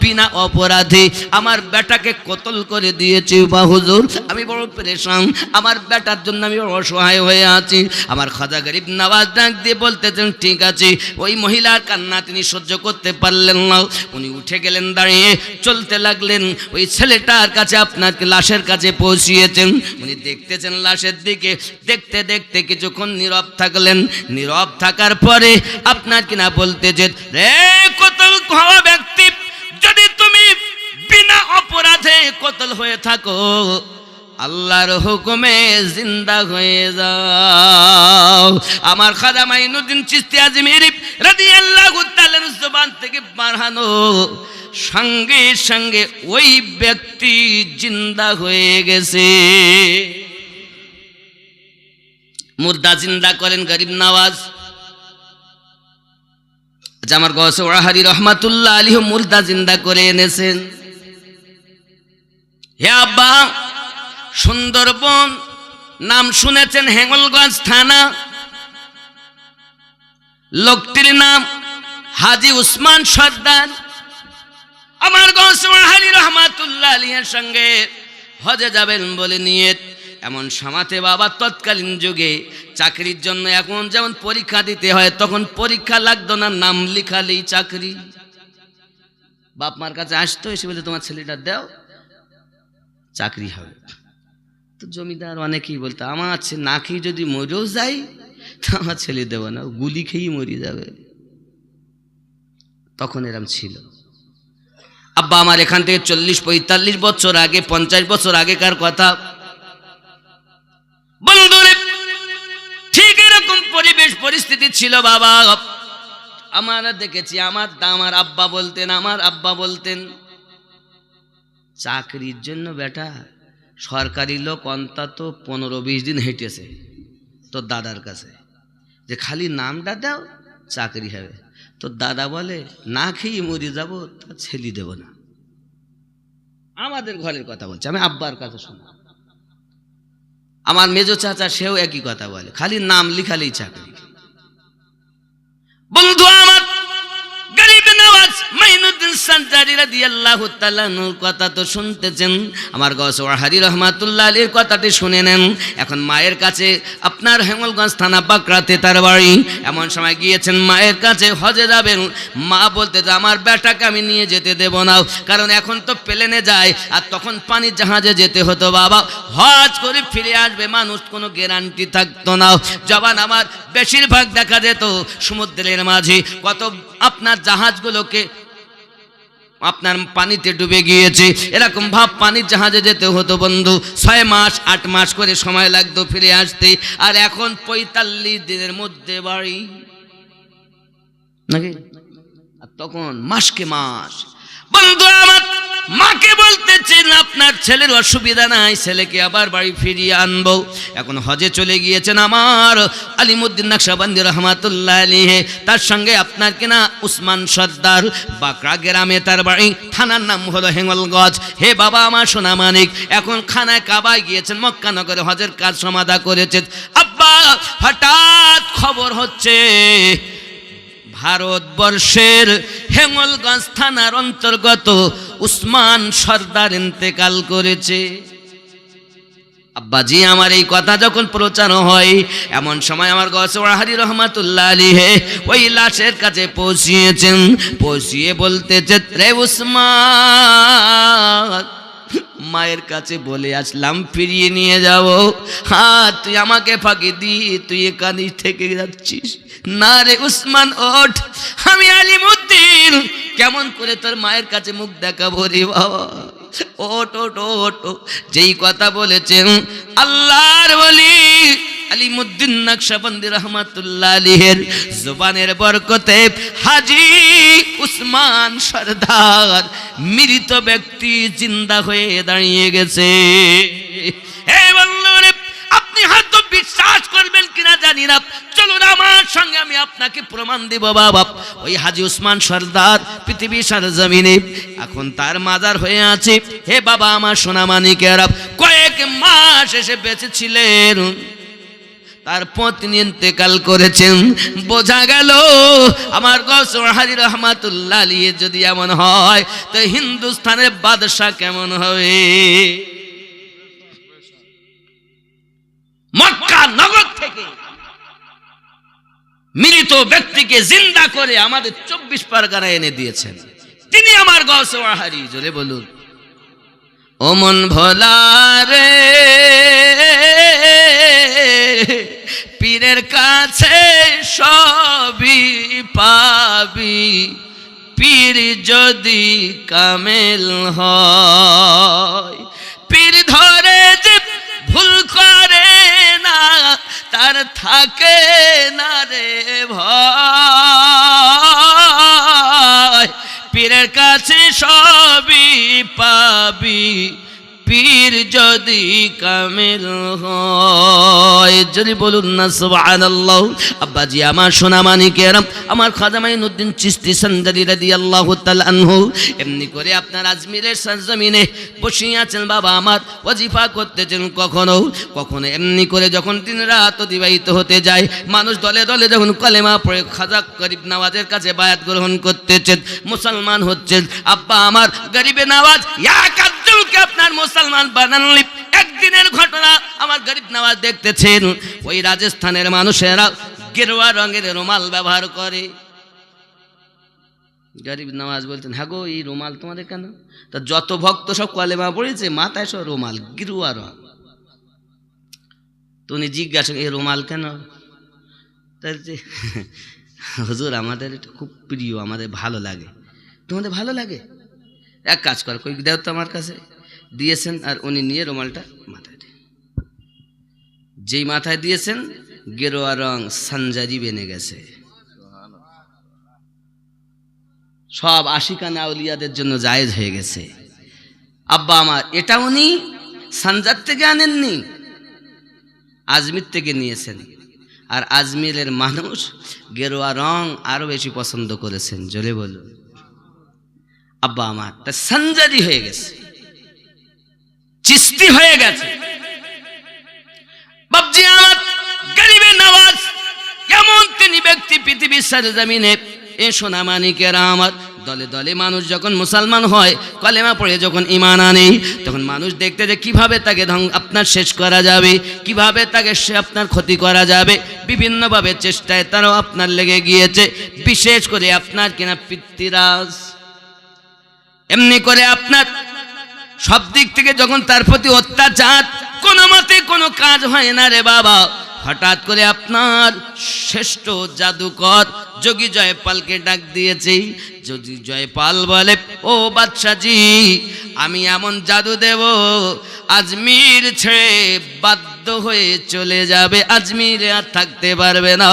বিনা অপরাধে আমার বেটাকে কতল করে দিয়েছে। বা হুজুর আমি বড় পেরেশান, আমার বেটার জন্য আমি বড় অসহায় হয়ে আছি। আমার খাজা গরিব নওয়াজ ডাক দিয়ে বলতেছেন, ঠিক আছে। ওই মহিলার কান্না তিনি সহ্য করতে পারলেন না, উনি উঠে গেলেন, দাঁড়িয়ে চলতে লাগলেন, ওই ছেলেটার কাছে আপনাকে লাশের কাছে পৌঁছিয়েছেন। উনি দেখতেছেন লাশের দিকে, দেখতে দেখতে কিছুক্ষণ নীরব থাকলেন। নীরব থাকার পরে আপনার কিনা বলতেছেন, রে কতল হওয়া ব্যক্তি, যদি তুমি বিনা অপরাধে কতল হয়ে থাকো, আল্লাহর হুকুমে জিন্দা হয়ে যাও। আমার খাজা মাইনুদ্দিন চিশতি আজমিরি রাদিয়াল্লাহু তাআলা জবান থেকে বারহানো সঙ্গে সঙ্গে ওই ব্যক্তি জিন্দা হয়ে গেছে। মুর্দা জিন্দা করেন গরিব নওয়াজ। আমার গৌসে ওয়াহারি রহমাতুল্লাহ আলাইহি মুর্দা জিন্দা করে এনেছেন। হে আব্বা, সুন্দরবন নাম শুনেছেন, হেঙ্গলগঞ্জ থানা, লোকটির নাম হাজী উসমান সর্দার। আমার গৌসে ওয়াহারি রহমাতুল্লাহ আলাইহির সঙ্গে হজে যাবেন বলে নিয়ত। এমন সমাতে বাবা তৎকালীন যুগে চাকরির জন্য এখন যেমন পরীক্ষা দিতে হয়, তখন পরীক্ষা লাগতো না, নাম লিখালেই চাকরি। বাপ মার কাছে আসতো, এসে বলে তোমার ছেলেটা দাও, চাকরি হবে। তো জমিদার অনেকেই বলতো, আমার না খেয়ে যদি মরেও যাই তো আমার ছেলে দেব না, গুলি খেয়েই মরে যাবে। তখন এরম ছিল। আব্বা আমার এখান থেকে 40-45 বছর আগে, 50 বছর আগেকার কথা। বন্ধুরে ঠিক এরকম পরিবেশ পরিস্থিতি ছিল বাবা। আমরা দেখেছি, আমার আব্বা বলতেন চাকরির জন্য বেটা সরকারি লোক অন্তত 15-20 দিন হেঁটেছে তোর দাদার কাছে, যে খালি নামটা দাও চাকরি হবে। তোর দাদা বলে না খেয়ে মরে যাবো, তা ছেলে দেব না। আমাদের ঘরের কথা বলছে, আমি আব্বার কথা শোনা। আমার মেজো চাচা সেও একই কথা বলে, খালি নাম লিখালেই চাকরি। বন্ধু আমার গরিব নওয়াজ মাইনুদ্দিন সঞ্জারি সানজারি রাদিয়াল্লাহু তাআলা আনহুর কথা তো শুনতেছেন, আমার গৌস ওয়াহারি রহমাতুল্লাহ আলাইহির কথাটি শুনে নেন। এখন মায়ের কাছে, আপনার হেঙ্গলগঞ্জ থানা বাকরাতে তার বাড়ি। এমন সময় গিয়েছেন মায়ের কাছে, হজে যাবেন। মা বলতে যে আমার বেটাকে আমি নিয়ে যেতে দেব না, কারণ এখন তো প্লেনে যায়, আর তখন পানির জাহাজে যেতে হতো বাবা। হজ করে ফিরে আসবে মানুষ, কোনো গ্যারান্টি থাকতো না। জবান আমার বেশিরভাগ দেখা যেত সমুদ্রের মাঝে কত আপনার জাহাজগুলোকে আপনার পানিতে ডুবে গিয়েছে, এরকম ভাব পানির জাহাজে যেতে হতো বন্ধু। 6 মাস 8 মাস করে সময় লাগতো ফিরে আসতে, আর এখন 45 দিনের মধ্যে বাড়ি নাকি। আর তখন মাসকে মাস। বন্ধু আমার মাকে বলতেছেন আপনার ছেলের অসুবিধা নাই, ছেলেকে আবার বাড়ি ফিরিয়ে আনবো। এখন হজে চলে গিয়েছেন আমার আলিমুদ্দিন নকশবন্দি রহমাতুল্লাহ আলাইহি, তার সঙ্গে আপনার কিনা উসমান সর্দার, বাকরা গ্রামে তার বাড়ি, থানার নাম হলো হেঙ্গলগঞ্জ। হে বাবা আমার সোনা মানিক, এখন খানায় কাবায় গিয়েছেন, মক্কা নগরে হজের কাজ সমাধা করেছেন। আব্বা হঠাৎ খবর হচ্ছে ভারতবর্ষের হেঙ্গলগঞ্জ থানার অন্তর্গত উসমান সর্দার ইন্তেকাল করেছে। আব্বাজি আমার এই কথা যখন প্রচার হয়, এমন সময় আমার গৌস ওয়াহারি রহমাতুল্লাহ আলাইহি ওই লাশের কাছে পৌঁছিয়েছেন। পৌঁছিয়ে বলতেছে, রে উসমান, মায়ের কাছে বলে আসলাম ফিরিয়ে নিয়ে যাব। হ্যাঁ, তুই আমাকে ফাঁকি দি, তুই এখানে থেকে যাচ্ছিস না রে উসমান, ওঠ। আমি আলিমুদ্দিন কেমন করে তোর মায়ের কাছে মুখ দেখাবো রে বাবা, ওঠ ওঠ ওঠ। যেই কথা বলেছেন আল্লাহর ওলি আলিমুদ্দিন নকশবন্দি রহমাতুল্লাহ আলাইহির জবানের বরকতে হাজী উসমান সরদার মৃত ব্যক্তি জিন্দা হয়ে দাঁড়িয়ে গেছে। এই বন্ধুরে, আপনি হয়তো বিশ্বাস করবেন কিনা জানি না, চলুন আমার সঙ্গে, আমি আপনাকে প্রমাণ দেব বাবা। ওই হাজী উসমান সরদার পৃথিবীর সরজমিনে এখন তার মাজার হয়ে আছে। হে বাবা আমার সোনা মানিকেরা, কয়েক মাস এসে বেঁচে ছিলেন, তার পত্নী ইন্তেকাল করেছেন। বোঝা গেল আমার গৌস ওয়াহারি রহমাতুল্লাহ আলাইহি যদি এমন হয়, তো হিন্দুস্তানের বাদশা কেমন হবে। মক্কা নগর থেকে মৃত ব্যক্তিকে জিন্দা করে আমাদের 24 পরগনা এনে দিয়েছেন তিনি, আমার গৌস ওয়াহারি। জোরে বলুন, ও মন ভোলা রে, পীরের কাছে সবই পাবি, পীর যদি কামেল হয়। পীর ধরে যে ভুল করে না, তার থাকে না রে ভয়। পীরের কাছে সবই পাবি, পীর যদি কামেল হয়। যদি বলুন না সুবহানাল্লাহ। আব্বাজি আমার সোনা মানিকেরা, আমার খাজা মাইনুদ্দিন চিশতি সঞ্জারি রাদিয়াল্লাহু তাআলা আনহু এমনি করে আপনার আজমিরের সরজমিনে বসে আছেন বাবা আমার, ওয়াজিফা করতেছেন। কখনো কখনো এমনি করে যখন দিন রাত অতিবাহিত হতে যায়, মানুষ দলে দলে যখন কলেমা পড়ে খাজা গরিব নওয়াজের কাছে বায়াত গ্রহণ করতেছেন, মুসলমান হচ্ছেন। আব্বা আমার গরিবে নওয়াজ কে আপনার মুসলমান বানানলি। একদিনের ঘটনা, আমার গরিব নওয়াজ দেখতেছেন ওই রাজস্থানের মানুষেরা গেরুয়া রঙের রুমাল ব্যবহার করে। গরিব নওয়াজ বলতেন, হ্যাঁ গো, এই রুমাল তোমাদের কেন? তা যত ভক্ত সব কলেমা পড়েছে, মাথায় সব রুমাল, গেরুয়া রং। তো উনি জিজ্ঞাসা, এই রুমাল কেন? হুজুর আমাদের এটা খুব প্রিয়, আমাদের ভালো লাগে। তোমাদের ভালো লাগে? এক কাজ কর, কই দেও তো আমার কাছে। দিয়েছেন, আর উনি নিয়ে রুমালটা মাথায়, যেই মাথায় দিয়েছেন গেরুয়া রং সানজারি বেনে গেছে। সব আশিকানা আউলিয়াদের জন্য জায়েজ হয়ে গেছে। আব্বা আমার, এটা উনি সানজার থেকে আনেননি, আজমির থেকে নিয়েছেন। আর আজমিরের মানুষ গেরুয়া রং আরো বেশি পছন্দ করেছেন। জোরে বলুন। আব্বা আমার তা সঞ্জারি হয়ে গেছে, চিস্তি হয়ে গেছে। বাবজি আমার গরিবে নওয়াজ এমন তিনি ব্যক্তি পৃথিবীর সরজমিনে, এ সোনা মানিকেরা আমার দলে দলে মানুষ যখন মুসলমান হয়, কলেমা পড়ে যখন ঈমান আনে, তখন মানুষ দেখতে যে কিভাবে তাকে আপনার শেষ করা যাবে, কিভাবে তাকে আপনার ক্ষতি করা যাবে, বিভিন্নভাবে চেষ্টায় তারাও আপনার লেগে গিয়েছে। বিশেষ করে আপনার কিনা পিতৃরাজ, এমনি করে আপনার সব দিক থেকে যখন তার প্রতি অত্যাচার, কোনো মতে কোনো কাজ হয় না রে বাবা, হঠাৎ করে আপনার শ্রেষ্ঠ জাদুকর যোগী জয়পালকে ডাক দিয়েছে। যোগী জয়পাল বলে, ও বাদশাজি, আমি এমন জাদু দেব, আজমির ছেড়ে বাধ্য হয়ে চলে যাবে, আজমিরে আর থাকতে পারবে না,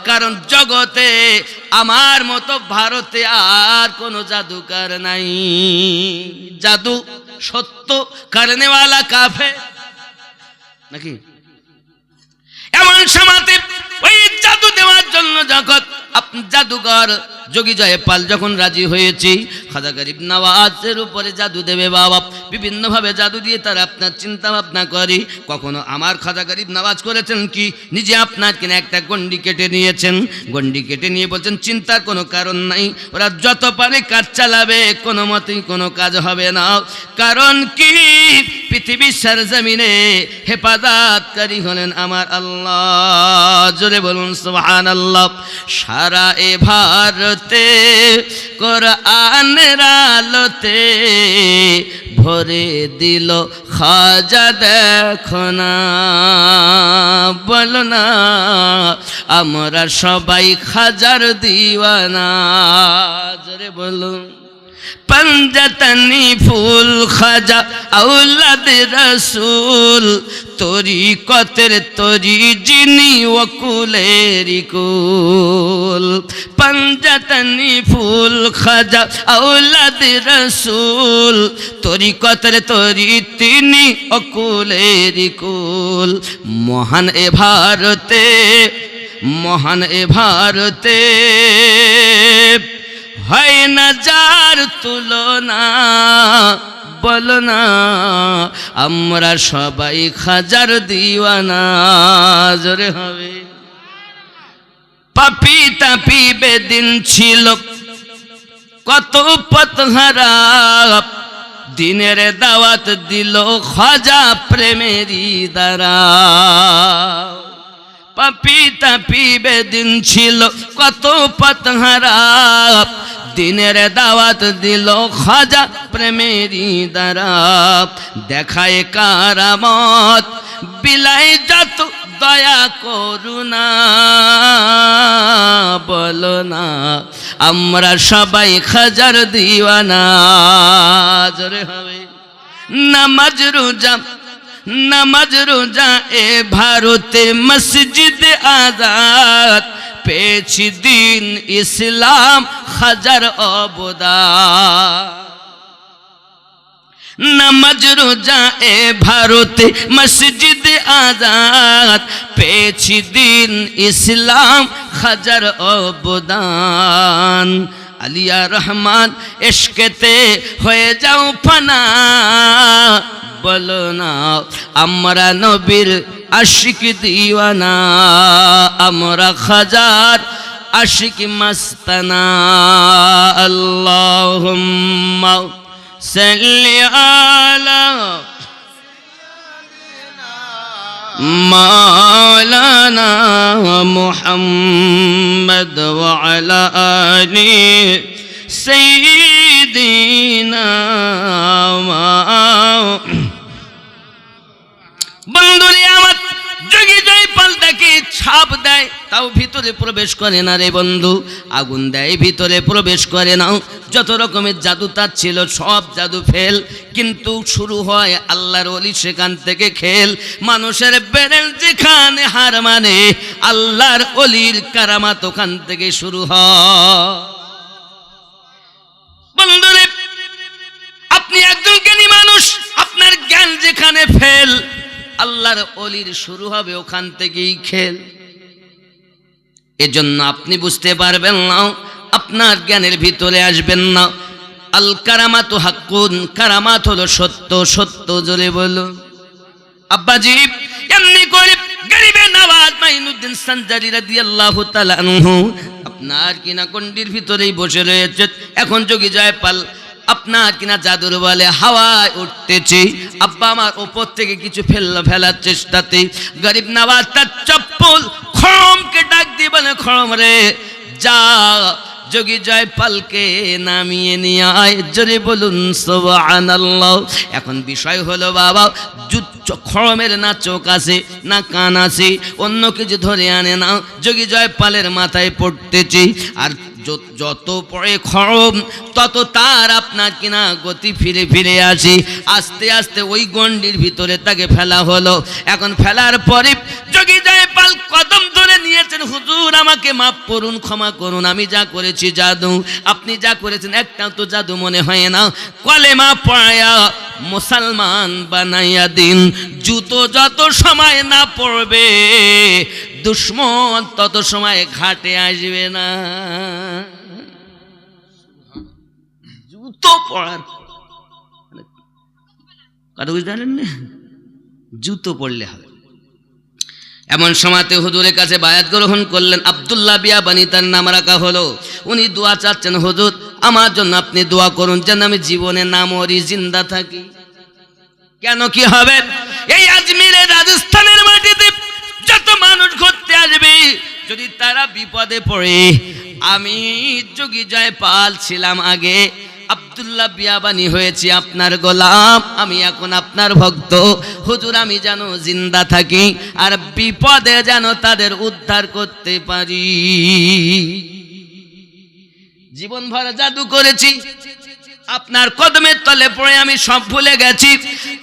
কারণ জগতে আমার মতো ভারতে আর কোনো জাদুকার নাই। জাদু সত্য করনেওয়ালা কাফে নাকি? এমন সমাতে ওই জাদু দেওয়ার জন্য যখন জাদুকর যোগী জয়পাল যখন রাজি হয়েছে, খাজা গরিব নওয়াজের উপরে জাদু দেবে বাবা, বিভিন্নভাবে জাদু দিয়ে তারা আপনার চিন্তা ভাবনা করে। কখনো আমার খাজা গরিব নওয়াজ করেছেন কি, নিজে আপনার কিনা একটা গন্ডি কেটে নিয়েছেন, গন্ডি কেটে নিয়ে বলছেন চিন্তার কোনো কারণ নাই, ওরা যত পারে কাজ চালাবে, কোনো মতেই কোনো কাজ হবে না, কারণ কি পৃথিবীর সরজমিনে হেফাজতকারী হলেন আমার আল্লাহ। জোরে বলুন সুবহানাল্লাহ। সারা এ ভারতে কোরআনের আলোতে ভরে দিল খাজা, দেখো না, বলো না আমরা সবাই খাজার দিওয়ানা। জোরে বলুন। पंजतनी फूल खाजा औलाद रसूल तरीक़तेर तरी जिनी वकुलेरी कुल। पंजतनी फूल खाजा औलाद रसूल तरीक़तेर तरी तिनी वकुलेरी कुल। महान ए भारते, महान ए भारते হয় না যার তুলনা, বলো না আমরা সবাই খাজার দিওয়ানা। জোরে হবে। পাপি তাপি বেদিন ছিল কত পথহারা, দিনের দাওয়াত দিল খাজা প্রেমেরই দ্বারা। পাপি তাপি বেদিন ছিল কত পথহারা, দিনের দাওয়াত দিল খাজা প্রেমেরই দ্বারা। দেখায় কারামত বিলাই যত দয়া করুণা, বলো না আমরা সবাই খাজার দিওয়ানা। জোরে হবে। নামাজ রোজা, নামাজ রোজা এ ভারতে মসজিদ আজাদ, পেয়েছি দিন ইসলাম খাজার অবদান। নামাজ রোজা এ ভারতে মসজিদ আজাদ, পেয়েছি দিন ইসলাম খাজার অবদান। আলিয়া রহমান ইশকেতে হয়ে যাও ফানা, বলো না আমরা নবীর আশিক দিওয়ানা, আমরা খাজার আশিক মস্তানা। আল্লাহুম্মা সাল্লি আলা মাওলানা মুহাম্মদ ওয়া আলা আলি সাইয়্যিদিনা। বন্ধুরে আমার যোগী জয়পাল তাকে ছাপ দেয়, তাও ভিতরে প্রবেশ করে না রে বন্ধু, আগুন দেয় ভিতরে প্রবেশ করে না। যত রকমের জাদু তার ছিল সব জাদু ফেল, কিন্তু শুরু হয় আল্লাহর ওলি সেখান থেকে খেল। মানুষের বেরেল যেখানে হার মানে, আল্লাহর ওলির কারামাত ওখান থেকে শুরু হয়। বন্ধুরে আপনি একজন জ্ঞানী মানুষ, আপনার জ্ঞান যেখানে ফেল, আল্লাহর ওলির শুরু হবে ওখান থেকেই খেল। এজন্য আপনি বুঝতে পারবেন না, আপনার জ্ঞানের ভিতরে আসবেন না। আল কারামাতু হাক্কুন, কারামাত হলো সত্য, সত্য জোরে বলো। আব্বাজি এমনি করে গরিবে নওয়াজ মাইনুদ্দিন সানজারি রাদিয়াল্লাহু তাআলা আনহু আপনার কিনা গণ্ডির ভিতরেই বসে রয়েছে। এখন যোগী জয়পাল আপনার কিনা জাদুর বলে হাওয়ায় উঠতেছে। আব্বা আমার ওপর থেকে কিছু ফেলার চেষ্টাতে গরিব নওয়াজ তার চপ্পল খড়মকে ডাক দিয়ে বলে, খড়ম রে যা যোগী জয়পালকে নামিয়ে নিয়ে আয়। জোরে বলুন সুবহানাল্লাহ। এখন বিষয় হলো বাবা, খড়মের না চোখ আছে না কান আছে, অন্য কিছু ধরে আনে না, যোগী জয়পালের মাথায় পড়তেছে। আর যত পড়ে খড়ম তত তার আপনার কিনা গতি ফিরে ফিরে আসে। আস্তে আস্তে ওই গণ্ডির ভিতরে তাকে ফেলা হলো। এখন ফেলার পরে যোগী জয়পাল কদম ধরে নিয়েছেন, হুজুর আমাকে মাফ করুন, ক্ষমা করুন, আমি যা করেছি জাদু, আপনি যা করেছেন একটাও তো জাদু মনে হয় না, কলেমা পড়ায়া মুসলমান বানাইয়া দিন। জুতো যত সময় না পড়বে দুশ্মন তত সময় ঘাটে আসবে না। জুতো পড়ার কথা বুঝতে পারলেন না, জুতো পড়লে হবে। এমন সময়তে হুজুরের কাছে বায়াত গ্রহণ করলেন আব্দুল্লাহ বিয়াবানি তার নাম রাখা হলো। উনি দোয়া চাচ্ছেন, হুজুর আমার জন্য আপনি দোয়া করুন যেন আমি জীবনে না মরি, জিন্দা থাকি। কেন কি হবে? এই আজমিরে রাজস্থানের মাটিতে যত মানুষ ঘুরতে আসবে, যদি তারা বিপদে পড়ে, আমি যোগী জয়পাল ছিলাম আগে, আব্দুল্লাহ বিয়াবানি হয়েছি আপনার গোলাম, আমি এখন আপনার ভক্ত, হুজুর আমি যেন জিন্দা থাকি আর বিপদে যেন তাদের উদ্ধার করতে পারি। জীবন ভর জাদু করেছি, আপনার কদমের তলে পড়ে আমি সব ভুলে গেছি।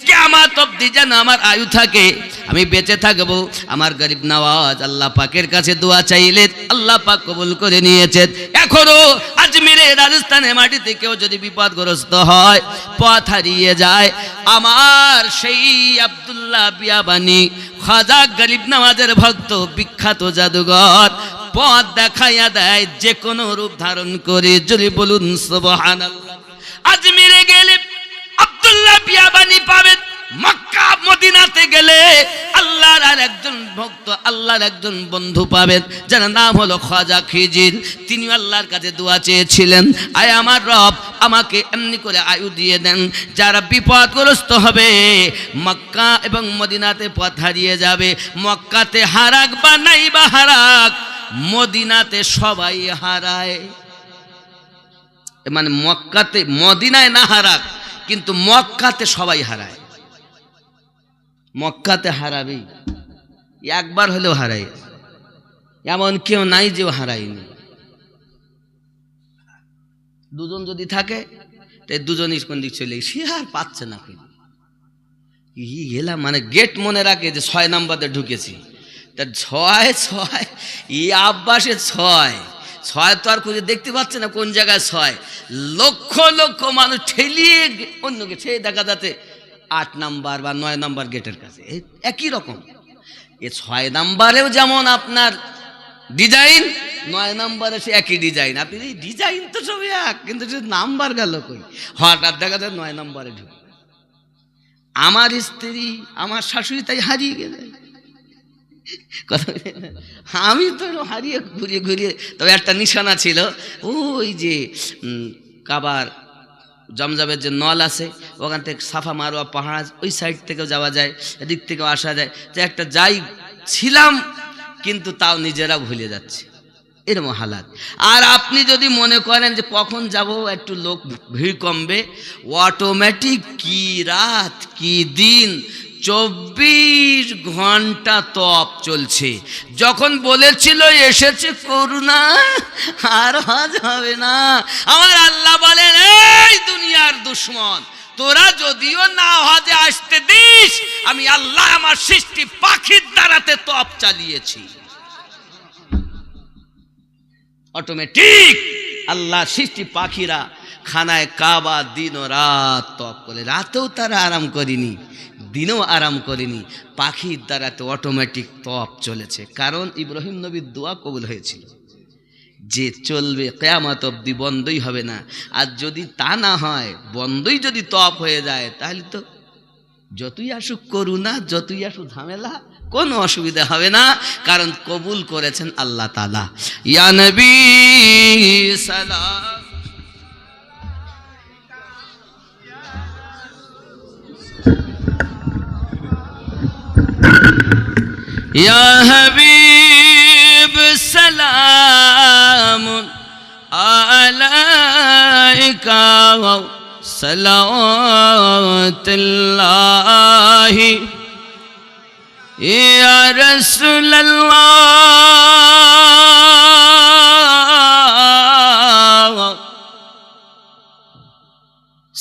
কিয়ামত অবধি যেন আমার আয়ু থাকে, আমি বেঁচে থাকবো। আমার গরিব নওয়াজ আল্লাহ পাকের কাছে দোয়া চাইলে আল্লাহ পাক কবুল করে নিয়েছেন। এখনো আজমিরে রাজস্থানের মাটিতে কেউ যদি বিপদগ্রস্ত হয়, পথ হারিয়ে যায়, আমার সেই আব্দুল্লাহ বিয়াবানি খাজা গরিব নওয়াজের ভক্ত, বিখ্যাত জাদুঘর, পথ দেখাইয়া দেয় যে কোনো রূপ ধারণ করে। জোরে বলুন সুবহানাল্লাহ। আজমিরে গেলে আব্দুল্লাহ বিয়াবানি পাবেন, মক্কা মদিনাতে গেলে আল্লাহর আর একজন ভক্ত, আল্লাহর একজন বন্ধু পাবেন যার নাম হলো খাজা খিজির। তিনি আল্লাহর কাছে দোয়া চেয়েছিলেন, আয় আমার রব আমাকে এমনি করে আয়ু দিয়ে দেন, যারা বিপদগ্রস্ত হবে মক্কা এবং মদিনাতে পথ হারিয়ে যাবে, মক্কাতে হারাক বা নাই বা হারাক, মদিনাতে সবাই হারায়। মানে মক্কাতে, মদিনায় না হারাক কিন্তু মক্কাতে সবাই হারায়। মক্কাতে হারাবেই, একবার হলেও হারাই, এমন কেউ নাই যে হারায়নি। দুজন যদি থাকে তাই দুজনই কোন দিক চলে, সে আর পাচ্ছে না। গেলাম মানে গেট মনে রাখে যে 6 নম্বরে ঢুকেছি, তার 6 এই আব্বাসে 6 তো আর খুঁজে দেখতে পাচ্ছে না কোন জায়গায় 6। লক্ষ লক্ষ মানুষ ঠেলিয়ে অন্যকে ঠেলে দেখা যাচ্ছে 8 নাম্বার বা 9 নাম্বার গেটের কাছে। একই রকম এ 6 নাম্বারেও যেমন আপনার ডিজাইন, 9 নাম্বারে সে একই ডিজাইন। আপনি ডিজাইন তো সব এক, কিন্তু সে নাম্বার গেল কই? হঠাৎ দেখা যায় 9 নাম্বারে ঢুকে। আমার স্ত্রী, আমার শাশুড়ি তাই হারিয়ে গেলে, আমি তো হারিয়ে ঘুরিয়ে ঘুরিয়ে, তবে একটা নিশানা ছিল, ওই যে কাবার জমজমের যে নল আছে ওখান থেকে সাফা মারোয়া পাহাড়, ওই সাইড থেকেও যাওয়া যায়, এদিক থেকেও আসা যায়। যে একটা যাই ছিলাম কিন্তু তাও নিজেরা ভুলে যাচ্ছে, এরকম হালাত। আর আপনি যদি মনে করেন যে কখন যাব, একটু লোক ভিড় কমবে, অটোমেটিক কি রাত কি দিন 24 ঘন্টা তপ চলছে। যখন বলেছিল এসেছে করুণা, আর হজ হবে না, আমার আল্লাহ বলেন, এই দুনিয়ার দুশ্মন, তোরা যদিও না হজে আসতে দিস, আমি আল্লাহ আমার সৃষ্টি পাখির দ্বারাতে তপ চালিয়েছি। অটোমেটিক আল্লাহ সৃষ্টি পাখিরা খানায় কাবা দিন ও রাত তপ করে, রাতেও তারা আরাম করেনি, দিনেও আরাম করেনি, পাখির দ্বারা তো অটোমেটিক তপ চলেছে। কারণ ইব্রাহিম নবীর দোয়া কবুল হয়েছিল যে চলবে কিয়ামত অবধি, বন্ধই হবে না। আর যদি তা না হয়, বন্ধই যদি তপ হয়ে যায়, তাহলে তো যতই আসুক করুণা, যতই আসুক ঝামেলা, কোনো অসুবিধা হবে না, কারণ কবুল করেছেন আল্লাহ তাআলা। ইয়া নবী সালাম, ইয়া হাবিব সালাম আলাইকা সালাওয়াতুল্লাহি ইয়া রাসূলুল্লাহ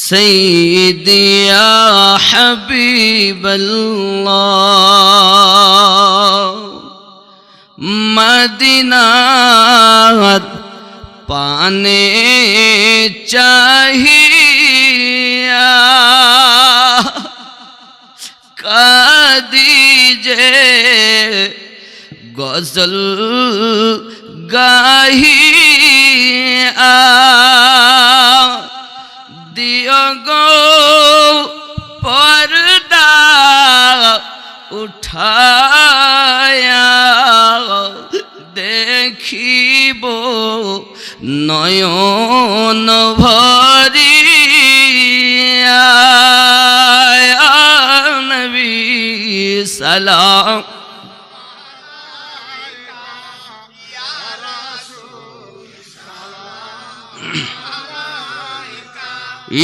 সাইয়্যিদি ইয়া হাবিবাল্লাহ মদিনার পানে চাহিয়া কাদি যে গজল গাহিয়া দিও গো পর্দা উঠায়া দেখিব নয়ন ভরিয়া নবী সালাম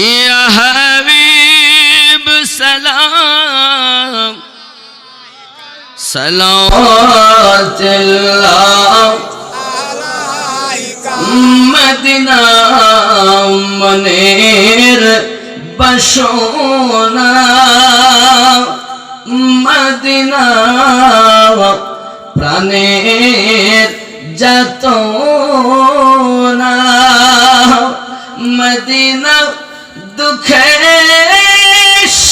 ইয়া হাবিব সালাম সালাওয়াতুল্লাহ মদিনা মনের বাসনা মদিনা প্রাণের যাতনা মদিনা দুঃখের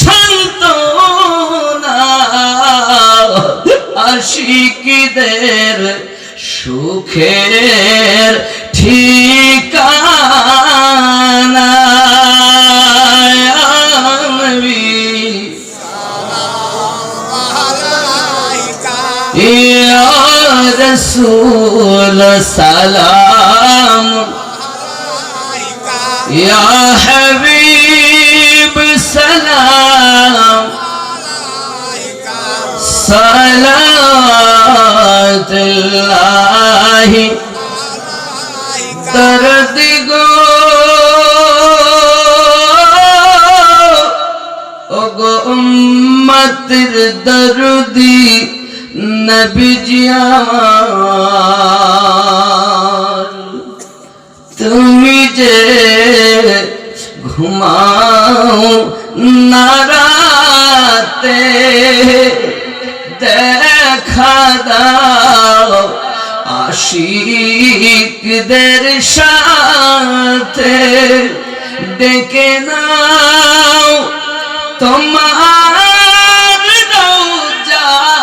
সান্ত্বনা আশিকদের সুখের ঠিকানা ইয়া রাসূল সালাম ইয়া হাবিব সালাম সালাতুল্লাহি দরদ গো ওগো উম্মতের দরদি নবীজি আমার তুমি যে ঘুমাও না রাতে দেখা দাও আশিকদের সাথে ডেকে নাও তোমার রওজাতে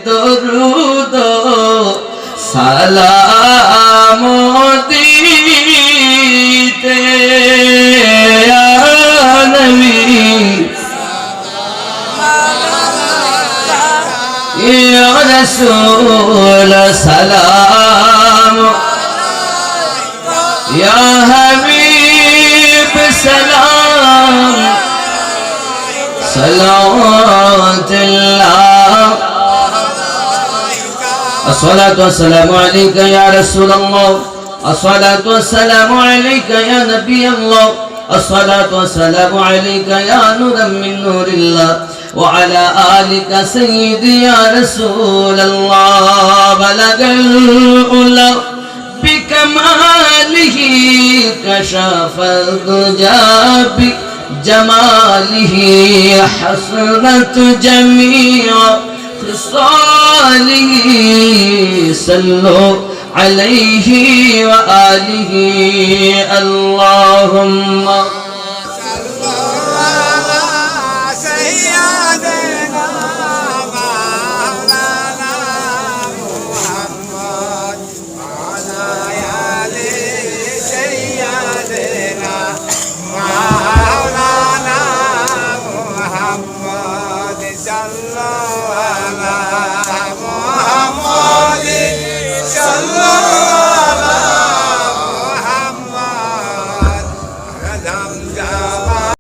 দরুদ সালাম দিতে ইয়া নবী ইয়া রাসূল সালাম ইয়া হাবিব সালাম সালাওয়াতুল্লাহ الصلاة والسلام عليك يا رسول الله الصلاة والسلام عليك يا نبي الله الصلاة والسلام عليك يا نورا من نور الله وعلى آلك سيدي يا رسول الله بلغ العلا بكماله كشف الدجى بجماله حسنت جميع خصاله صلوا عليه وآله اللهم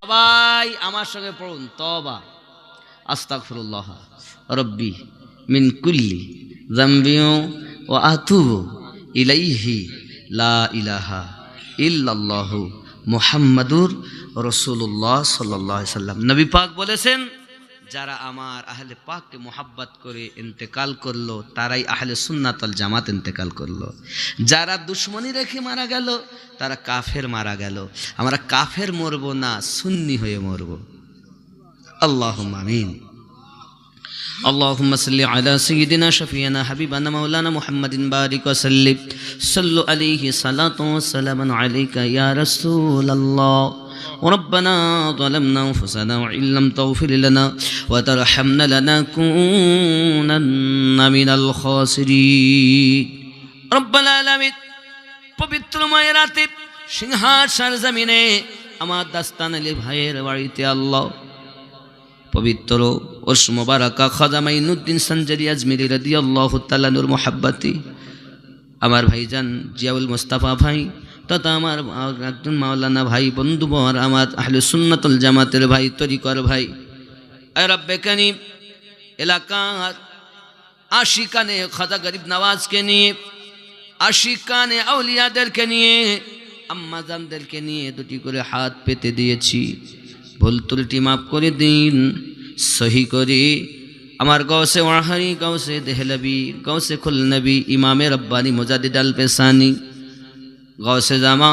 সবাই আমার সঙ্গে পড়ুন, তওবা আস্তাগফিরুল্লাহ রব্বি মিন কুল্লি যামবি ওয়া আতুবু ইলাইহি লা ইলাহা ইল্লাল্লাহু মুহাম্মাদুর রাসূলুল্লাহ সাল্লাল্লাহু আলাইহি সাল্লাম। নবী পাক বলেছেন, যারা আমার আহলে পাককে মোহাব্বত করে ইন্তেকাল করলো তারাই আহলে সুন্নাত ওয়াল জামাত ইন্তেকাল করলো। যারা দুশ্মনী রেখে মারা গেল তারা কাফের মারা গেল। আমরা কাফের মরব না, সুন্নি হয়ে মরব। আল্লাহুম্মা আমিন। اللهم صل على سيدنا شفيعنا حبيبنا مولانا محمد بارك وسلم صلوا عليه صلاة وسلاما عليك يا رسول الله ربنا ظلمنا أنفسنا وإن لم تغفر لنا وترحمنا لنكونن من الخاسرين رب العالمين পবিত্র মায়ের রাতে সিংহাসন জমিনে আমার দাস্তান আলী ভাইয়ের বাড়িতে আল্লাহ পবিত্র ওরস মোবারকা খাজা মাইনুদ্দিন সঞ্জারি আজমিরি রাদিয়াল্লাহু তাআলা নূর মুহাব্বতি আমার ভাইজান জিয়াউল মুস্তাফা ভাই তথা আমার একজন মাওলানা ভাই বন্ধুবর আমার আহলে সুন্নাত ওয়াল জামাতের ভাই তরিকর ভাই, এ রব্বে কারীম এলাকার আশিকানে খাজা গরিব নওয়াজকে নিয়ে, আশিকানে আউলিয়াদেরকে নিয়ে, আম্মাজানদেরকে নিয়ে দুটি করে হাত পেতে দিয়েছি। ভুল ত্রুটি মাফ করে দিন, সহি করে আমার গৌসে ওয়াহারি, গৌসে দেহলবি, গৌসে খুলনবী, ইমামে রব্বানি মুজাদ্দিদ আল পেসানি, গৌসে জামা,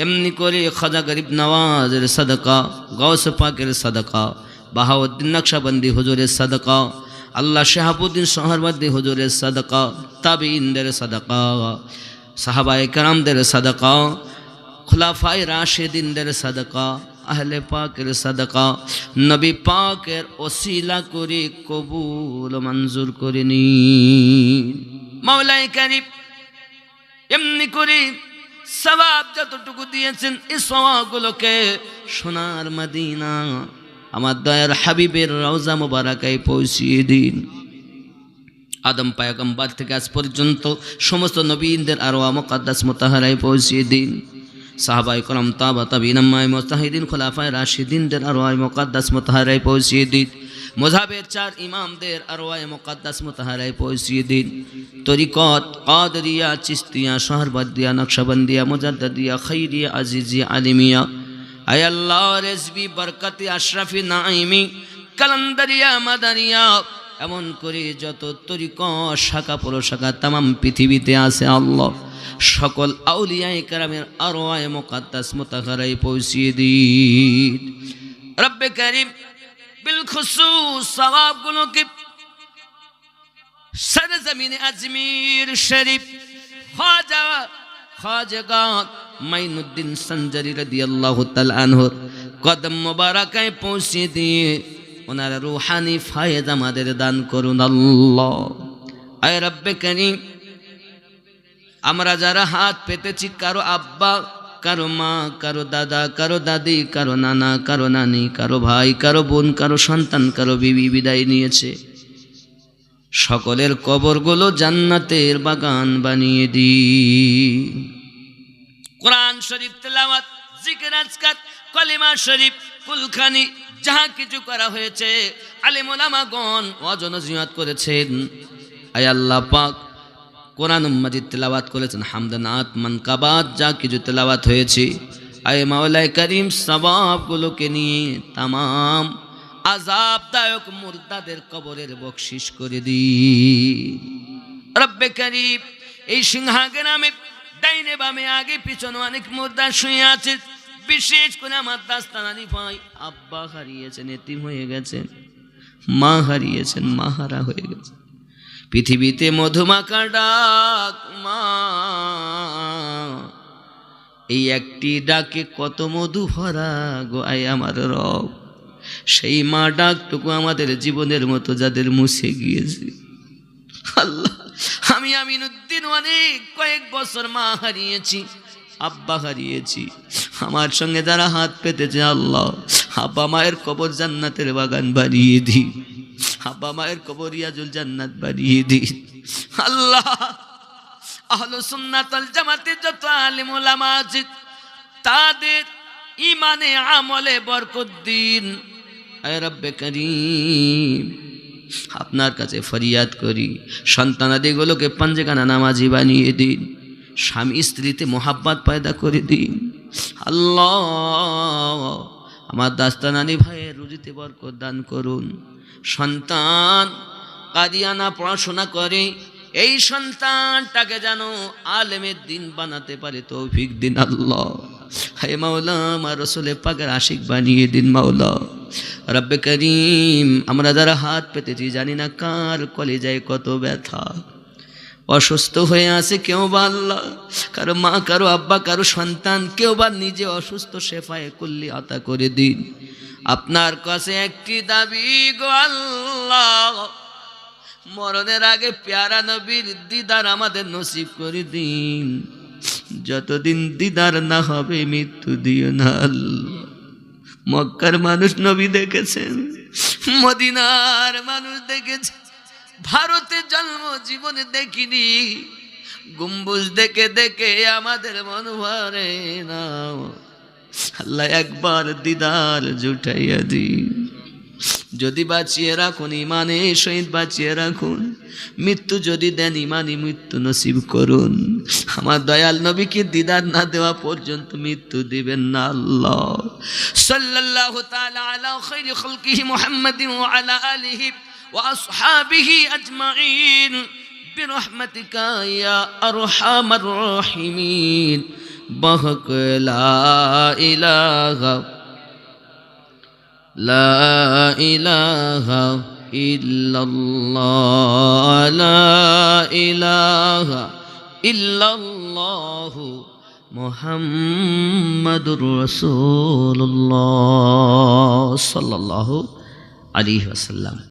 এমনি করে খাজা গরিব নওয়াজের সাদকা, গৌসে পাকের সাদকা, বাহাউদ্দিন নকশবন্দি হুজুরের সাদকা, আল্লাহ শাহাবুদ্দিন সোহরওয়ার্দী হুজুরের সাদকা, তাবিঈনদের সাদকা, সাহাবায়ে কেরামদের সাদকা, খুলাফায়ে রাশিদিনদের সাদকা, আহলে পাকের সাদকা, নবী পাকের ওসিলা করে কবুল মঞ্জুর করে নিন। মাওলাই কারীম এমনি করে সওয়াব যতটুকু দিয়েছেন এই সওয়াবগুলোকে সোনার মদিনা আমার দয়ার হাবিবের রওজা মুবারাকায় পৌঁছিয়ে দিন। আদম পয়গম্বর থেকে আজ পর্যন্ত সমস্ত নবীদের আরওয়াহ মুকদ্দাস মুতাহারায় পৌঁছিয়ে দিন। সাহাবায়ে কেরাম, তাবা তাবিঈন, আম্মায়ে মুজতাহিদিন, খুলাফায়ে রাশিদিনদের আরওয়াহ মুকদ্দাস মুতাহারায় পৌঁছিয়ে দিন। মুযহাবের চার ইমামদের আরওয়াহ মুকদ্দাস মুতাহারায় পৌঁছিয়ে দিন। তরিকত কাদরিয়া, চিশতিয়া, সোহরওয়ার্দিয়া, নকশবন্দিয়া, মুজাদ্দিদিয়া, খাইরিয়া, আজিজিয়া, আলিমিয়া, আয় আল্লাহ রেজবি, বরকতি, আশরাফি, নাঈমি, কালান্দারিয়া, মাদারিয়া, এমন করে যত তরিকত শাখা প্রশাখা তামাম পৃথিবীতে আছে আল্লাহ সকল আউলিয়ায়ে কেরামের আরওয়াহ মুকদ্দাস মুতাহারায় পৌঁছিয়ে দিন। রব্বে কারীম বিল খুসুস সওয়াবগুলোকে সরজমিনে আজমির শরীফ খাজা মাইনুদ্দিন সঞ্জারি রাদিয়াল্লাহু তাআলা আনহু কদম মুবারাকায় পৌঁছে দিয়ে ওনার রূহানি ফায়েজ আমাদের দান করুন আল্লাহ। আয় রব্বে কারীম আমরা যারা হাত পেতেছি, কারো আব্বা, কারো মা, কারো দাদা, কারো দাদি, কারো নানা, কারো নানি, কারো ভাই, কারো বোন, কারো সন্তান, কারো বিবি বিদায় নিয়েছে, সকলের কবরগুলো জান্নাতের বাগান বানিয়ে দিন। কোরআন শরীফ তেলাওয়াত, জিকির, আজকার, কলিমা শরীফ, কুলখানি যাহা কিছু করা হয়েছে আলেম ওলামাগণ ওয়াজ নসিহত করেছেন। আয় আল্লাহ পাক কোরআন মাজিদ তেলাওয়াত করেছেন, হামদানাত, মানকাবাত যা কিছু তেলাওয়াত হয়েছে, আয় মাওলাই কারীম সওয়াবগুলোকে নিয়ে তামাম আযাবদায়ক মুর্দাদের কবরের বকশিশ করে দিন। রব্বে কারীম এই সিংহা গ্রামে ডাইনে বামে আগে পিছনে অনেক মুর্দা শুয়ে আছে, বিশেষ করে আমার দাস্তান আলী ভাই আব্বা হারিয়েছেন, এতিম হয়ে গেছেন, মা হারিয়েছেন, মাহারা হয়ে গেছে। পৃথিবীতে মধুমাখা ডাক মা, এই একটি ডাকে কত মধু ভরা গো আয় আমার রব। সেই মা ডাকটুকু আমাদের জীবনের মতো যাদের মুছে গিয়েছে আল্লাহ, আমি আমিনুদ্দিন অনেক কয়েক বছর মা হারিয়েছি, আব্বা হারিয়েছি, আমার সঙ্গে যারা হাত পেতেছে আল্লাহ আব্বা মায়ের কবর জান্নাতের বাগান বানিয়ে দিন, আব্বা মায়ের কবর রিয়াজুল জান্নাত বানিয়ে দিন আল্লাহ। আহলে সুন্নাত ওয়াল জামাতের যত আলেম ওলামা আছে তাদের ইমানে আমলে বরকত দিন। আয় রব্বে করিম, আপনার কাছে ফরিয়াদ করি, সন্তানাদিগুলোকে পাঞ্জেখানা নামাজি বানিয়ে দিন, স্বামী স্ত্রীতে মোহাব্বত পয়দা করে দিন। আল্লাহ, আমার দাস্তানানি ভাইয়ের রুজিতে বরকত দান করুন। সন্তান কাদিয়ানা পড়াশোনা করে, এই সন্তানটাকে যেন আলেমের দিন বানাতে পারে তৌফিক দিন আল্লাহ। হে মাওলা, আমার রসুলের পাকের আশিক বানিয়ে দিন মাওলা। রব্বে করিম, আমরা যারা হাত পেতেছি জানি না কার কলিজায় কত ব্যথা, অসুস্থ হয়ে আছে কেউ বা আল্লাহ, কারো মা, কারো আব্বা, কারো সন্তান, কেউ বা নিজে অসুস্থ, শেফায়ে কুল্লি আতা করে দিন। আপনার কাছে একটি দাবি গো আল্লাহ, মরণের আগে প্যারা নবীর দিদার আমাদের নসিব করে দিন। যতদিন দিদার না হবে মৃত্যু দিও না আল্লাহ। মক্কার মানুষ নবী দেখেছেন, মদিনার মানুষ দেখেছে, ভারতে জন্ম জীবনে দেখিনি। গম্বুজ দেখে দেখে আমাদের মন ভরে না। আল্লাহ একবার দিদার জুটাইয়া দিন। যদি বাঁচিয়ে রাখুন ইমানে শহীদ বাঁচিয়ে রাখুন, মৃত্যু যদি দেন ইমানি মৃত্যু নসিব করুন। আমার দয়াল নবীকে দিদার না দেওয়া পর্যন্ত মৃত্যু দিবেন না আল্লাহ। সাল্লাল্লাহু তাআলা আলা খায়রি খালকিহি মুহাম্মাদিন ওয়া আলা আলিহি ওয়া আসহাবিহি আজমাইন বিরহমাতিকা ইয়া আরহামার রাহিমিন। বাহক লা ইলাহা লা ইলাহা ইল্লাল্লাহ, লা ইলাহা ইল্লাল্লাহ মুহাম্মাদুর রাসূলুল্লাহ সাল্লাল্লাহু আলাইহি ওয়াসাল্লাম।